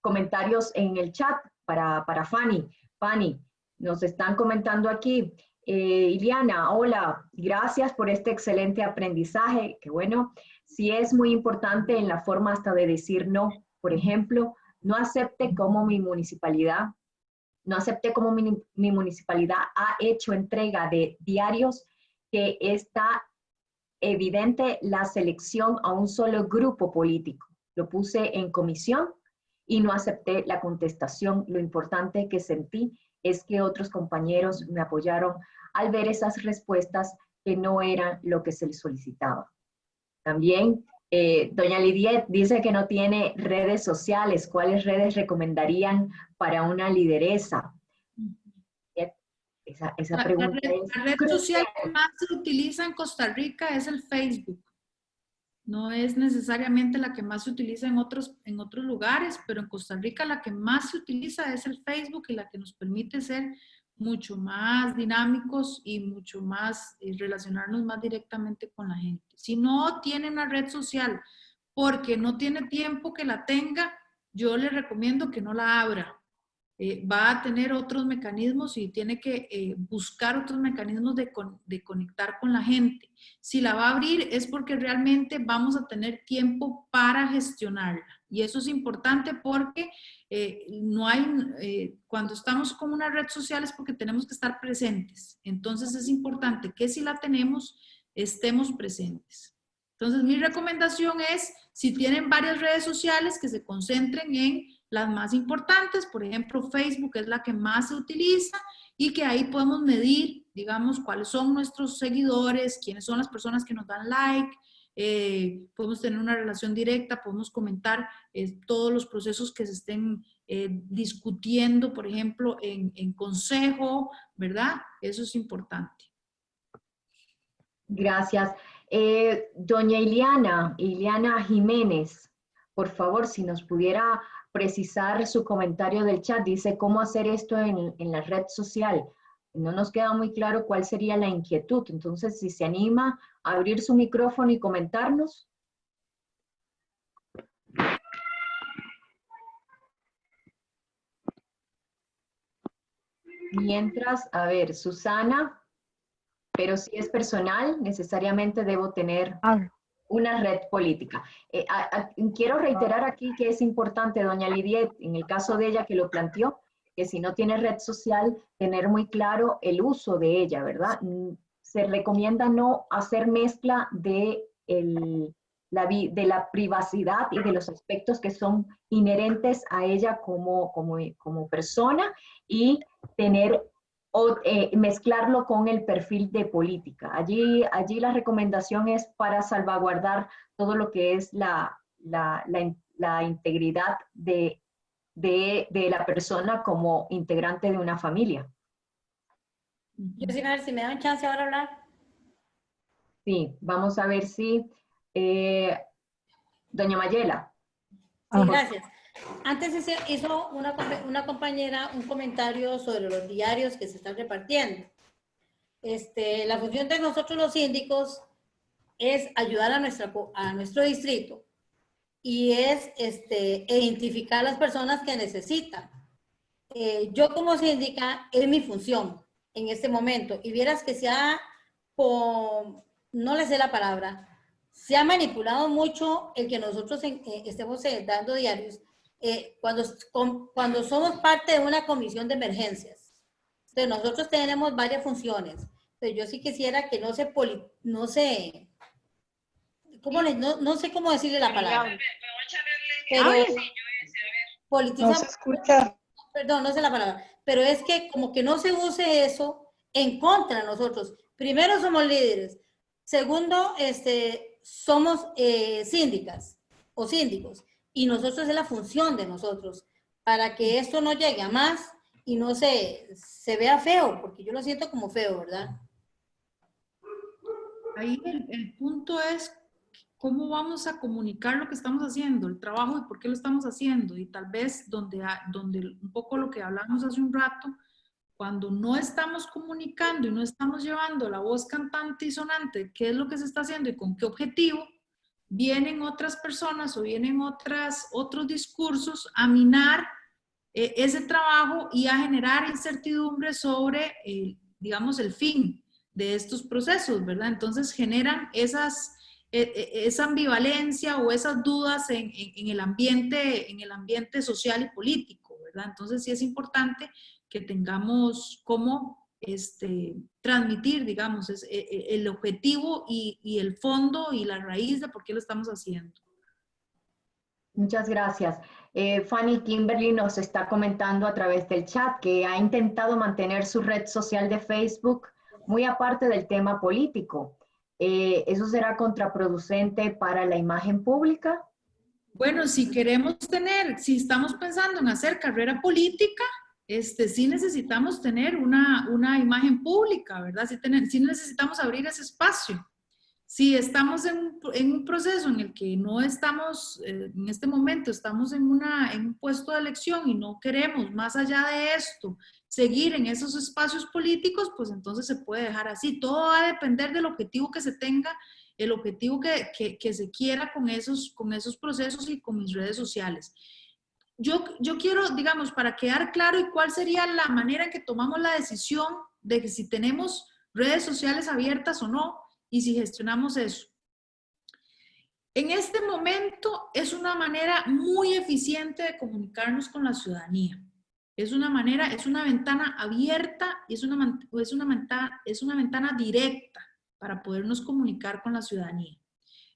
comentarios en el chat para Fanny. Fanny, nos están comentando aquí. Iliana, hola, gracias por este excelente aprendizaje. Qué bueno. Sí es muy importante en la forma hasta de decir no. Por ejemplo, no acepte como mi municipalidad ha hecho entrega de diarios que está evidente la selección a un solo grupo político. Lo puse en comisión y no acepté la contestación. Lo importante que sentí es que otros compañeros me apoyaron al ver esas respuestas que no eran lo que se les solicitaba. También doña Lidiet dice que no tiene redes sociales. ¿Cuáles redes recomendarían para una lideresa? Esa pregunta es
La red
crucial.
social que más se utiliza en Costa Rica es el Facebook. No es necesariamente la que más se utiliza en otros lugares, pero en Costa Rica la que más se utiliza es el Facebook y la que nos permite ser mucho más dinámicos y mucho más relacionarnos más directamente con la gente. Si no tiene una red social porque no tiene tiempo que la tenga, yo le recomiendo que no la abra. Va a tener otros mecanismos y tiene que buscar otros mecanismos de conectar con la gente. Si la va a abrir es porque realmente vamos a tener tiempo para gestionarla. Y eso es importante porque no hay, cuando estamos con una red social es porque tenemos que estar presentes. Entonces es importante que si la tenemos, estemos presentes. Entonces mi recomendación es, si tienen varias redes sociales, que se concentren en las más importantes. Por ejemplo, Facebook es la que más se utiliza y que ahí podemos medir, digamos, cuáles son nuestros seguidores, quiénes son las personas que nos dan like, podemos tener una relación directa, podemos comentar todos los procesos que se estén discutiendo, por ejemplo, en consejo, ¿verdad? Eso es importante.
Gracias. Doña Iliana Jiménez, por favor, si nos pudiera precisar su comentario del chat. Dice, ¿cómo hacer esto en la red social? No nos queda muy claro cuál sería la inquietud. Entonces, si se anima a abrir su micrófono y comentarnos. Mientras, a ver, Susana, pero si es personal, necesariamente debo tener una red política. Quiero reiterar aquí que es importante, doña Lidiet, en el caso de ella que lo planteó, que si no tiene red social, tener muy claro el uso de ella, ¿verdad? Se recomienda no hacer mezcla de la privacidad y de los aspectos que son inherentes a ella como persona y tener mezclarlo con el perfil de política. Allí la recomendación es para salvaguardar todo lo que es la integridad de la persona como integrante de una familia.
Yo sí, a ver si me dan chance ahora hablar.
Sí, vamos a ver si doña Mayela.
Sí, gracias. Antes hizo una compañera un comentario sobre los diarios que se están repartiendo. La función de nosotros los síndicos es ayudar a nuestro distrito y es identificar a las personas que necesitan. Yo como síndica es mi función en este momento y vieras que no le sé la palabra, se ha manipulado mucho el que nosotros estemos dando diarios cuando somos parte de una comisión de emergencias. Entonces nosotros tenemos varias funciones. Entonces yo sí quisiera que no sé cómo decirle la palabra. Pero
No se escucha.
Perdón, no sé la palabra. Pero es que como que no se use eso en contra de nosotros. Primero somos líderes. Segundo, somos síndicas o síndicos. Y nosotros es la función de nosotros para que esto no llegue a más y no se vea feo, porque yo lo siento como feo, ¿verdad?
Ahí el punto es cómo vamos a comunicar lo que estamos haciendo, el trabajo y por qué lo estamos haciendo. Y tal vez donde un poco lo que hablamos hace un rato, cuando no estamos comunicando y no estamos llevando la voz cantante y sonante, qué es lo que se está haciendo y con qué objetivo, vienen otras personas o vienen otros discursos a minar ese trabajo y a generar incertidumbre sobre, digamos, el fin de estos procesos, ¿verdad? Entonces generan esa ambivalencia o esas dudas en el ambiente social y político, ¿verdad? Entonces sí es importante que tengamos cómo transmitir, digamos, el objetivo y el fondo y la raíz de por qué lo estamos haciendo.
Muchas gracias. Fanny Kimberly nos está comentando a través del chat que ha intentado mantener su red social de Facebook muy aparte del tema político. ¿Eso será contraproducente para la imagen pública?
Bueno, si estamos pensando en hacer carrera política, sí necesitamos tener una imagen pública, ¿verdad? Sí necesitamos abrir ese espacio. Si estamos en un proceso en el que no estamos, en este momento estamos en un puesto de elección y no queremos, más allá de esto, seguir en esos espacios políticos, pues entonces se puede dejar así. Todo va a depender del objetivo que se tenga, el objetivo que se quiera con esos procesos y con mis redes sociales. Yo quiero, digamos, para quedar claro y cuál sería la manera en que tomamos la decisión de que si tenemos redes sociales abiertas o no, y si gestionamos eso. En este momento es una manera muy eficiente de comunicarnos con la ciudadanía. Es una ventana abierta y es una ventana directa para podernos comunicar con la ciudadanía.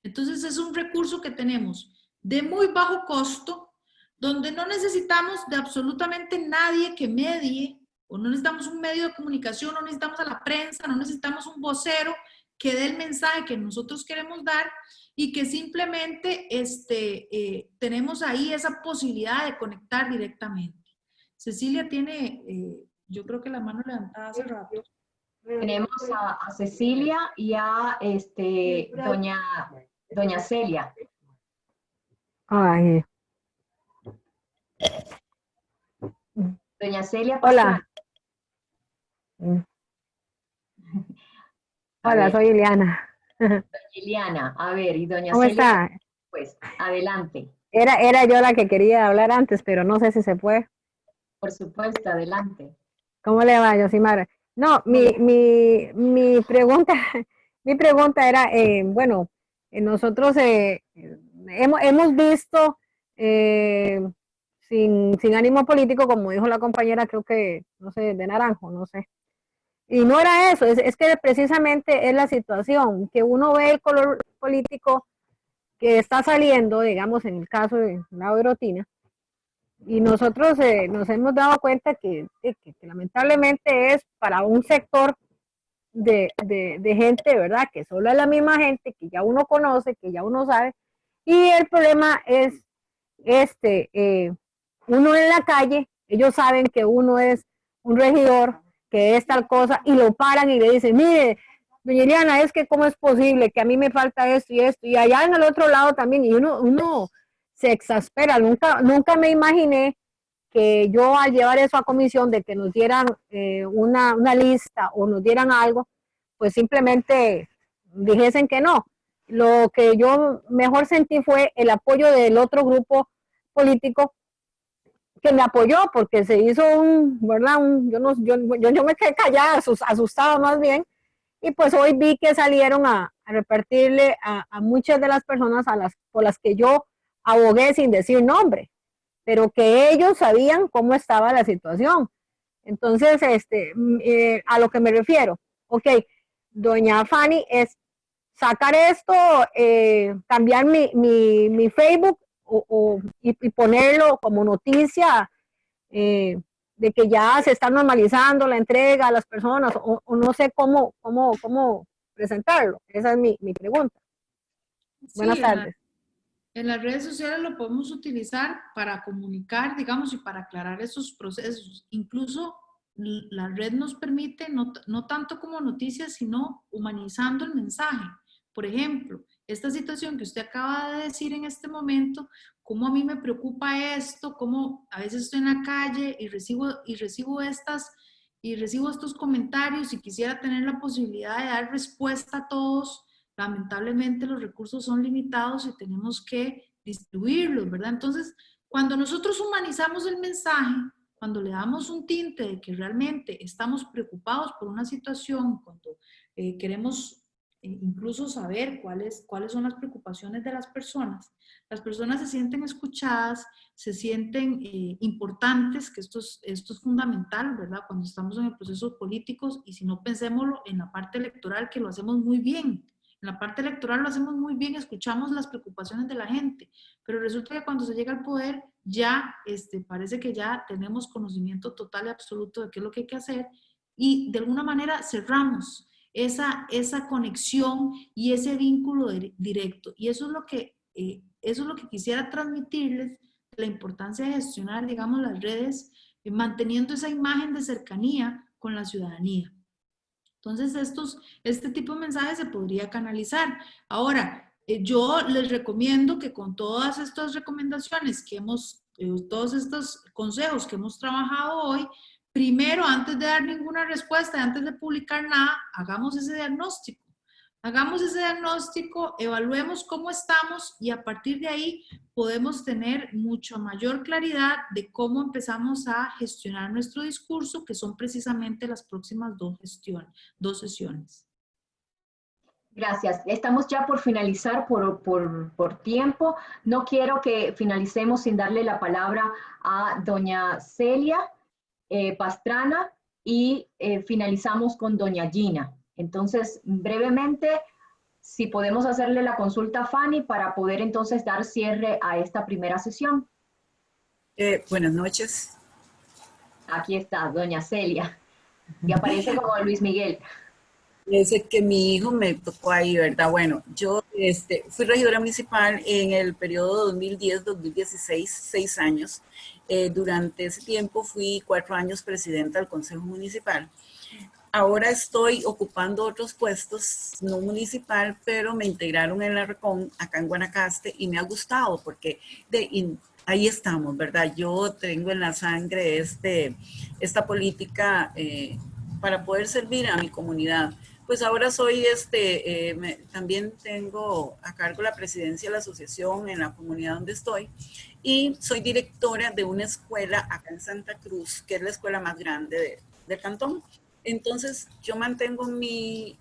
Entonces es un recurso que tenemos de muy bajo costo, donde no necesitamos de absolutamente nadie que medie, o no necesitamos un medio de comunicación, no necesitamos a la prensa, no necesitamos un vocero que dé el mensaje que nosotros queremos dar y que simplemente tenemos ahí esa posibilidad de conectar directamente. Cecilia tiene, yo creo que la mano levantada hace rato.
Tenemos a Cecilia y a doña Celia.
Ay.
Doña Celia.
Hola. Hola, soy Ileana.
Doña Ileana, a ver, y doña
¿Cómo
Celia,
está?
pues, adelante.
Era yo la que quería hablar antes, pero no sé si se puede.
Por supuesto, adelante.
¿Cómo le va, Yosimar? No, mi pregunta era, bueno, nosotros hemos visto, sin ánimo político, como dijo la compañera, creo que, no sé, de Naranjo, no sé. Y no era eso, es que precisamente es la situación, que uno ve el color político que está saliendo, digamos, en el caso de la Eurotina, y nosotros nos hemos dado cuenta que lamentablemente es para un sector de gente, ¿verdad? Que solo es la misma gente, que ya uno conoce, que ya uno sabe, y el problema es uno en la calle, ellos saben que uno es un regidor, que es tal cosa, y lo paran y le dicen, mire, doña Ileana, es que cómo es posible que a mí me falta esto, y allá en el otro lado también, y uno se exaspera. Nunca me imaginé que yo al llevar eso a comisión de que nos dieran una lista o nos dieran algo, pues simplemente dijesen que no. Lo que yo mejor sentí fue el apoyo del otro grupo político que me apoyó, porque se hizo ¿verdad? Yo me quedé callada, asustada más bien, y pues hoy vi que salieron a repartirle a muchas de las personas por las que yo abogué sin decir nombre, pero que ellos sabían cómo estaba la situación. Entonces, a lo que me refiero, ok, doña Fanny, es sacar esto, cambiar mi Facebook y ponerlo como noticia de que ya se está normalizando la entrega a las personas, o no sé cómo presentarlo. Esa es mi pregunta.
Sí,
buenas tardes.
En las redes sociales lo podemos utilizar para comunicar, digamos, y para aclarar esos procesos. Incluso la red nos permite, no tanto como noticias, sino humanizando el mensaje. Por ejemplo, esta situación que usted acaba de decir en este momento, cómo a mí me preocupa esto, cómo a veces estoy en la calle y recibo y recibo estos comentarios y quisiera tener la posibilidad de dar respuesta a todos. Lamentablemente los recursos son limitados y tenemos que distribuirlos, ¿verdad? Entonces, cuando nosotros humanizamos el mensaje, cuando le damos un tinte de que realmente estamos preocupados por una situación, cuando queremos incluso saber cuáles son las preocupaciones de las personas se sienten escuchadas, se sienten importantes, que esto es fundamental, ¿verdad? Cuando estamos en el proceso políticos, y si no, pensémoslo en la parte electoral, que lo hacemos muy bien. En la parte electoral lo hacemos muy bien, escuchamos las preocupaciones de la gente, pero resulta que cuando se llega al poder, ya parece que ya tenemos conocimiento total y absoluto de qué es lo que hay que hacer, y de alguna manera cerramos esa conexión y ese vínculo directo. Y eso es lo que quisiera transmitirles, la importancia de gestionar, digamos, las redes, manteniendo esa imagen de cercanía con la ciudadanía. Entonces, este tipo de mensajes se podría canalizar. Ahora, yo les recomiendo que con todas estas recomendaciones que todos estos consejos que hemos trabajado hoy, primero, antes de dar ninguna respuesta, antes de publicar nada, hagamos ese diagnóstico. Hagamos ese diagnóstico, evaluemos cómo estamos y a partir de ahí podemos tener mucha mayor claridad de cómo empezamos a gestionar nuestro discurso, que son precisamente las próximas dos sesiones.
Gracias. Estamos ya por finalizar por tiempo. No quiero que finalicemos sin darle la palabra a doña Celia Pastrana y finalizamos con doña Gina. Entonces, brevemente, si podemos hacerle la consulta a Fanny para poder entonces dar cierre a esta primera sesión.
Buenas noches.
Aquí está, doña Celia. Y aparece como Luis Miguel.
Parece que mi hijo me tocó ahí, ¿verdad? Bueno, yo fui regidora municipal en el periodo 2010-2016, 6 años. Durante ese tiempo fui 4 años presidenta del Consejo Municipal. Ahora estoy ocupando otros puestos, no municipal, pero me integraron en la RECON acá en Guanacaste y me ha gustado porque ahí estamos, ¿verdad? Yo tengo en la sangre esta política para poder servir a mi comunidad. Pues ahora soy también tengo a cargo la presidencia de la asociación en la comunidad donde estoy y soy directora de una escuela acá en Santa Cruz, que es la escuela más grande del cantón. Entonces, yo mantengo mi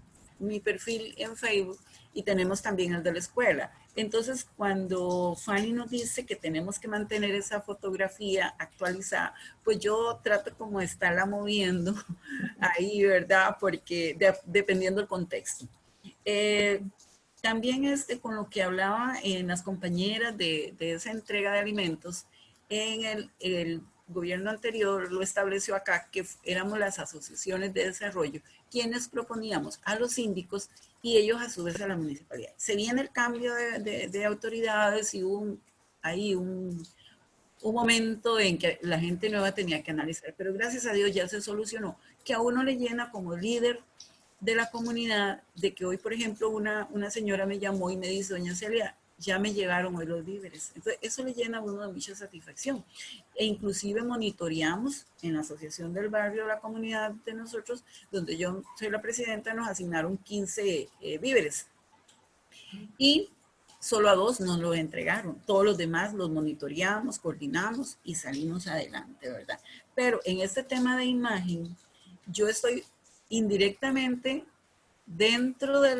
perfil en Facebook y tenemos también el de la escuela. Entonces, cuando Fanny nos dice que tenemos que mantener esa fotografía actualizada, pues yo trato como de estarla moviendo ahí, ¿verdad? Porque dependiendo del contexto. También con lo que hablaba en las compañeras de esa entrega de alimentos, en el gobierno anterior lo estableció acá, que éramos las asociaciones de desarrollo, quienes proponíamos a los síndicos y ellos a su vez a la municipalidad. Se viene el cambio de autoridades y ahí un momento en que la gente nueva tenía que analizar, pero gracias a Dios ya se solucionó, que a uno le llena como líder de la comunidad, de que hoy, por ejemplo, una señora me llamó y me dice, doña Celia, ya me llegaron hoy los víveres. Entonces, eso le llena a uno de mucha satisfacción. E inclusive monitoreamos en la asociación del barrio, de la comunidad de nosotros, donde yo soy la presidenta, nos asignaron 15 víveres. Y solo a 2 nos lo entregaron. Todos los demás los monitoreamos, coordinamos y salimos adelante, ¿verdad? Pero en este tema de imagen, yo estoy indirectamente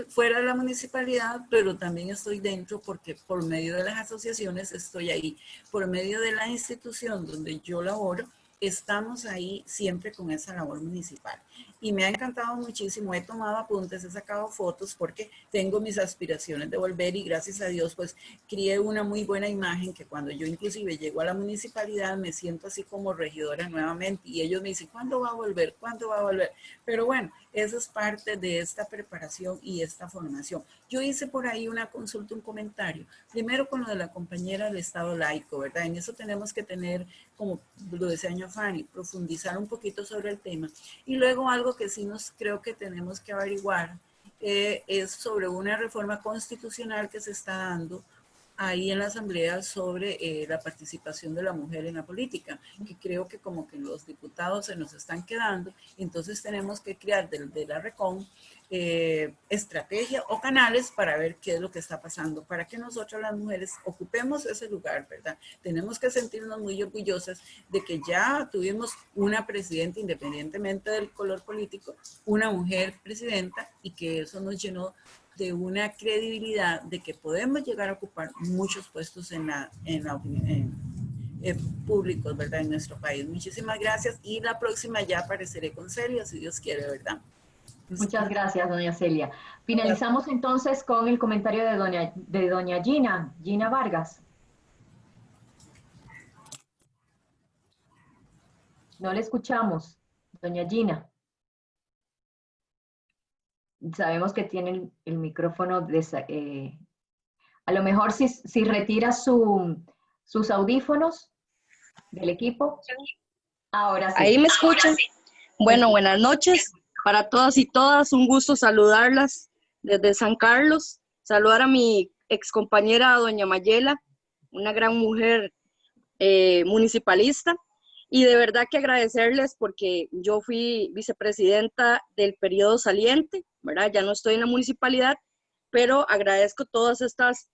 fuera de la municipalidad, pero también estoy dentro porque por medio de las asociaciones estoy ahí, por medio de la institución donde yo laboro, estamos ahí siempre con esa labor municipal. Y me ha encantado muchísimo, he tomado apuntes, he sacado fotos porque tengo mis aspiraciones de volver y gracias a Dios pues crié una muy buena imagen que cuando yo inclusive llego a la municipalidad me siento así como regidora nuevamente y ellos me dicen, ¿cuándo va a volver? ¿Cuándo va a volver? Pero bueno, eso es parte de esta preparación y esta formación. Yo hice por ahí una consulta, un comentario, primero con lo de la compañera del Estado laico, ¿verdad? En eso tenemos que tener, como lo decía doña Fanny, profundizar un poquito sobre el tema. Y luego algo que sí creo que tenemos que averiguar es sobre una reforma constitucional que se está dando ahí en la Asamblea sobre la participación de la mujer en la política, que creo que como que los diputados se nos están quedando, entonces tenemos que crear de la RECON estrategia o canales para ver qué es lo que está pasando, para que nosotros las mujeres ocupemos ese lugar, ¿verdad? Tenemos que sentirnos muy orgullosas de que ya tuvimos una presidenta, independientemente del color político, una mujer presidenta, y que eso nos llenó de una credibilidad de que podemos llegar a ocupar muchos puestos públicos, ¿verdad? En nuestro país. Muchísimas gracias, y la próxima ya apareceré con Celia, si Dios quiere, ¿verdad?
Muchas gracias, doña Celia. Finalizamos entonces con el comentario de doña Gina Vargas. No le escuchamos, doña Gina. Sabemos que tiene el micrófono, a lo mejor si retira sus audífonos del equipo. Ahora sí.
Ahí me escuchan. Bueno, buenas noches para todas y todas. Un gusto saludarlas desde San Carlos. Saludar a mi excompañera doña Mayela, una gran mujer municipalista. Y de verdad que agradecerles porque yo fui vicepresidenta del periodo saliente, ¿verdad? Ya no estoy en la municipalidad, pero agradezco todas estas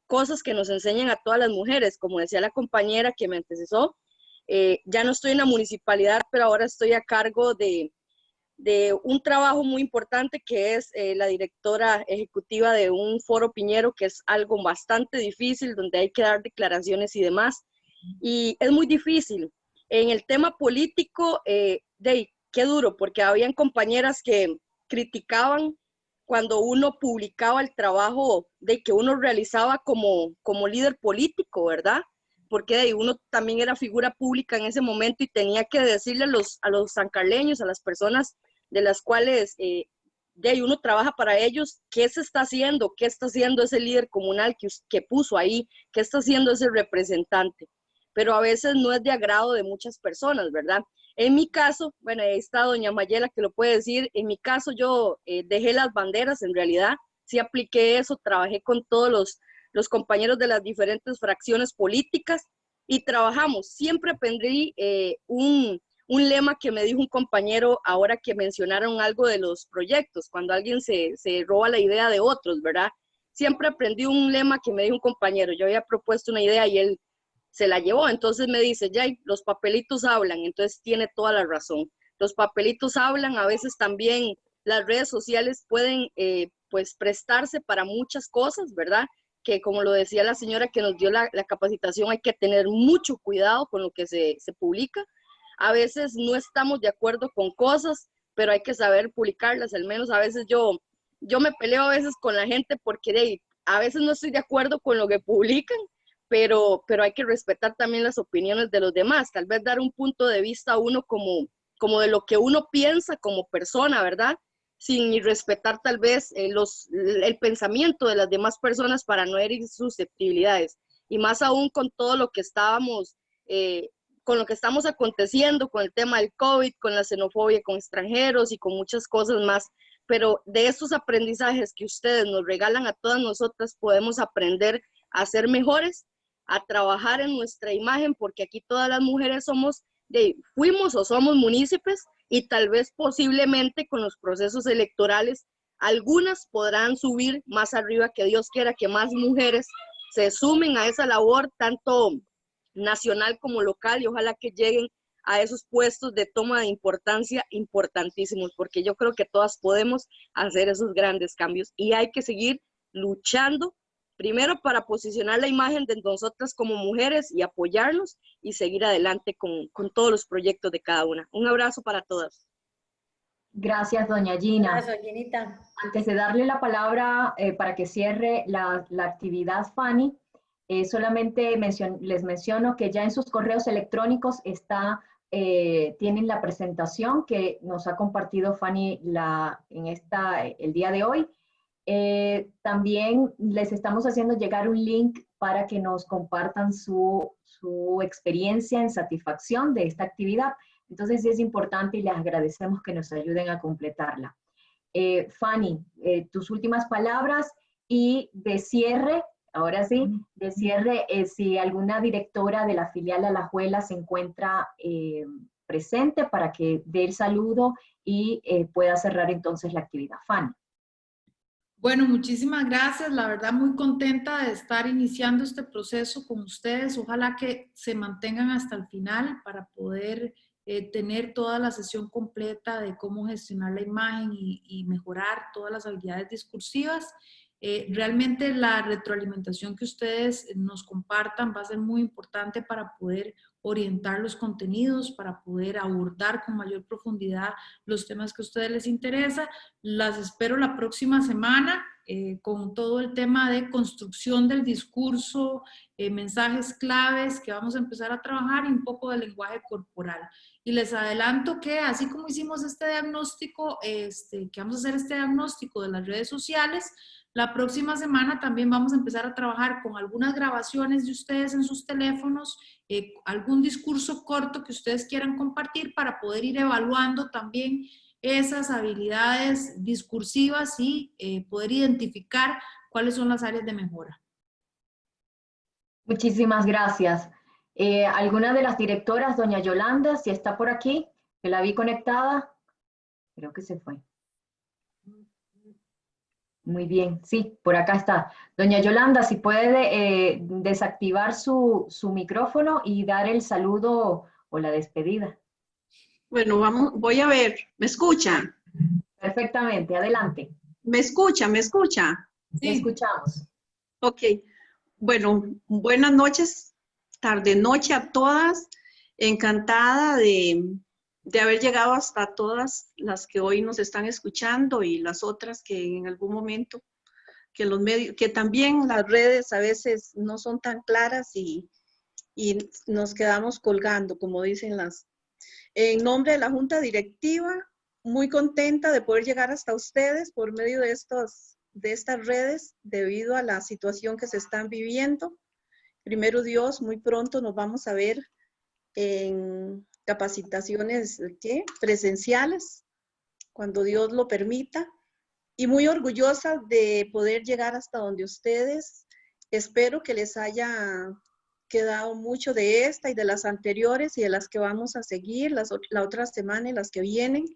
cosas que nos enseñan a todas las mujeres. Como decía la compañera que me antecesó, ya no estoy en la municipalidad, pero ahora estoy a cargo de un trabajo muy importante que es la directora ejecutiva de un foro piñero, que es algo bastante difícil, donde hay que dar declaraciones y demás. Y es muy difícil. En el tema político, qué duro, porque habían compañeras que criticaban cuando uno publicaba el trabajo de que uno realizaba como líder político, ¿verdad? Porque uno también era figura pública en ese momento y tenía que decirle a los sancarleños, a las personas de las cuales uno trabaja para ellos, qué se está haciendo, qué está haciendo ese líder comunal que puso ahí, qué está haciendo ese representante. Pero a veces no es de agrado de muchas personas, ¿verdad? En mi caso, bueno, ahí está doña Mayela que lo puede decir, en mi caso yo dejé las banderas, en realidad, sí apliqué eso, trabajé con todos los compañeros de las diferentes fracciones políticas y trabajamos. Siempre aprendí un lema que me dijo un compañero ahora que mencionaron algo de los proyectos, cuando alguien se roba la idea de otros, ¿verdad? Siempre aprendí un lema que me dijo un compañero. Yo había propuesto una idea y él se la llevó. Entonces me dice, Jay, los papelitos hablan. Entonces tiene toda la razón. Los papelitos hablan. A veces también las redes sociales pueden pues prestarse para muchas cosas, ¿verdad? Que como lo decía la señora que nos dio la capacitación, hay que tener mucho cuidado con lo que se publica. A veces no estamos de acuerdo con cosas, pero hay que saber publicarlas. Al menos a veces yo me peleo a veces con la gente porque a veces no estoy de acuerdo con lo que publican, pero hay que respetar también las opiniones de los demás. Tal vez dar un punto de vista a uno como de lo que uno piensa como persona, ¿verdad? Sin respetar tal vez el pensamiento de las demás personas para no herir susceptibilidades. Y más aún con todo lo que con lo que estamos aconteciendo, con el tema del COVID, con la xenofobia con extranjeros y con muchas cosas más. Pero de estos aprendizajes que ustedes nos regalan a todas nosotras, podemos aprender a ser mejores, a trabajar en nuestra imagen, porque aquí todas las mujeres fuimos o somos municipios, y tal vez posiblemente con los procesos electorales, algunas podrán subir más arriba, que Dios quiera que más mujeres se sumen a esa labor, tanto nacional como local, y ojalá que lleguen a esos puestos de toma de importancia importantísimos, porque yo creo que todas podemos hacer esos grandes cambios y hay que seguir luchando, primero para posicionar la imagen de nosotras como mujeres y apoyarnos y seguir adelante con todos los proyectos de cada una. Un abrazo para todas.
Gracias, doña Gina.
Gracias, Ginita.
Antes de darle la palabra para que cierre la actividad, Fanny, solamente les menciono que ya en sus correos electrónicos tienen la presentación que nos ha compartido Fanny el día de hoy. También les estamos haciendo llegar un link para que nos compartan su experiencia en satisfacción de esta actividad. Entonces sí es importante y les agradecemos que nos ayuden a completarla. Fanny, tus últimas palabras y de cierre Ahora sí, de cierre, si alguna directora de la filial Alajuela se encuentra presente para que dé el saludo y pueda cerrar entonces la actividad. Fanny.
Bueno, muchísimas gracias. La verdad, muy contenta de estar iniciando este proceso con ustedes. Ojalá que se mantengan hasta el final para poder tener toda la sesión completa de cómo gestionar la imagen y mejorar todas las habilidades discursivas. Realmente la retroalimentación que ustedes nos compartan va a ser muy importante para poder orientar los contenidos, para poder abordar con mayor profundidad los temas que a ustedes les interesa. Las espero la próxima semana con todo el tema de construcción del discurso, mensajes claves que vamos a empezar a trabajar y un poco de lenguaje corporal. Y les adelanto que así como hicimos este diagnóstico, que vamos a hacer este diagnóstico de las redes sociales, la próxima semana también vamos a empezar a trabajar con algunas grabaciones de ustedes en sus teléfonos, algún discurso corto que ustedes quieran compartir para poder ir evaluando también esas habilidades discursivas y poder identificar cuáles son las áreas de mejora.
Muchísimas gracias. ¿Alguna de las directoras, doña Yolanda, si está por aquí, que la vi conectada? Creo que se fue. Muy bien, sí, por acá está. Doña Yolanda, si puede desactivar su micrófono y dar el saludo o la despedida.
Bueno, voy a ver, ¿me escuchan?
Perfectamente, adelante.
¿Me escucha? ¿Me escucha?
Sí. Le escuchamos.
Ok, bueno, buenas noches, tarde, noche a todas. Encantada de haber llegado hasta todas las que hoy nos están escuchando y las otras que en algún momento, que los medios, que también las redes a veces no son tan claras y nos quedamos colgando, como dicen las. En nombre de la Junta Directiva, muy contenta de poder llegar hasta ustedes por medio de estas redes debido a la situación que se están viviendo. Primero Dios, muy pronto nos vamos a ver en capacitaciones presenciales, cuando Dios lo permita. Y muy orgullosa de poder llegar hasta donde ustedes. Espero que les haya quedado mucho de esta y de las anteriores y de las que vamos a seguir la otra semana y las que vienen,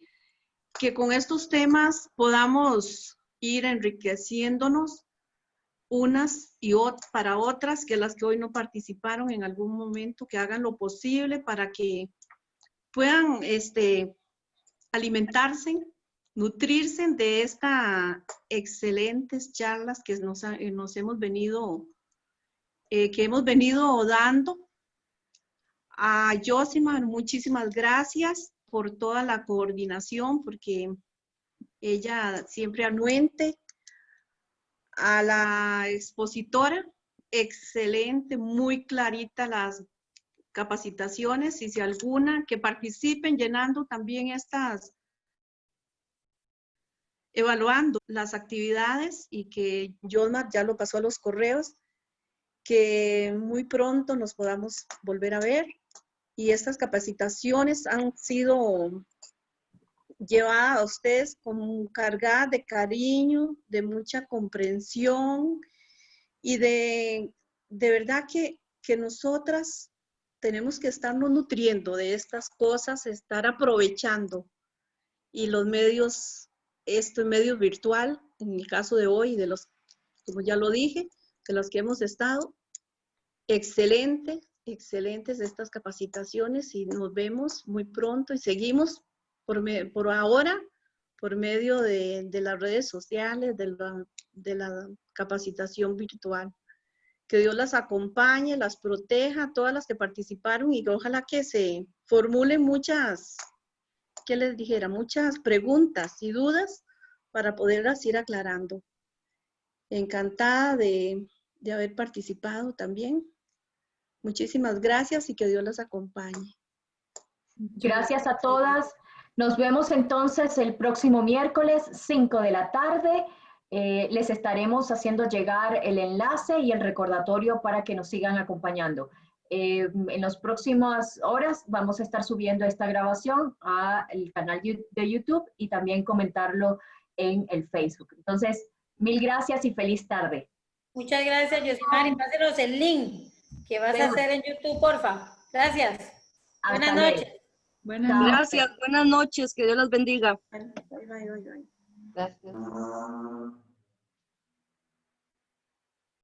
que con estos temas podamos ir enriqueciéndonos unas y para otras, que las que hoy no participaron en algún momento, que hagan lo posible para que puedan alimentarse, nutrirse de estas excelentes charlas que nos hemos venido dando. A Yosimar, muchísimas gracias por toda la coordinación, porque ella siempre anuente. A la expositora, excelente, muy clarita las capacitaciones, y si alguna que participen llenando también evaluando las actividades, y que Yolmar ya lo pasó a los correos, que muy pronto nos podamos volver a ver. Y estas capacitaciones han sido llevadas a ustedes con carga de cariño, de mucha comprensión y de verdad que nosotras tenemos que estarnos nutriendo de estas cosas, estar aprovechando. Y los medios, medios virtual, en el caso de hoy, de los, como ya lo dije, de los que hemos estado, excelentes estas capacitaciones, y nos vemos muy pronto y seguimos por ahora por medio de las redes sociales, de la capacitación virtual. Que Dios las acompañe, las proteja, todas las que participaron, y ojalá que se formulen muchas, ¿qué les dijera? Muchas preguntas y dudas para poderlas ir aclarando. Encantada de haber participado también. Muchísimas gracias y que Dios las acompañe.
Gracias a todas. Nos vemos entonces el próximo miércoles, 5 de la tarde. Les estaremos haciendo llegar el enlace y el recordatorio para que nos sigan acompañando. En las próximas horas vamos a estar subiendo esta grabación al canal de YouTube y también comentarlo en el Facebook. Entonces, mil gracias y feliz tarde.
Muchas gracias, Yosimar, y pásenos el link que vas a hacer en YouTube, porfa. Gracias. Buenas
Hasta luego.
noches.
Buenas noches.
Gracias, buenas noches, que Dios las bendiga.
Bye, bye, bye, bye.
Gracias.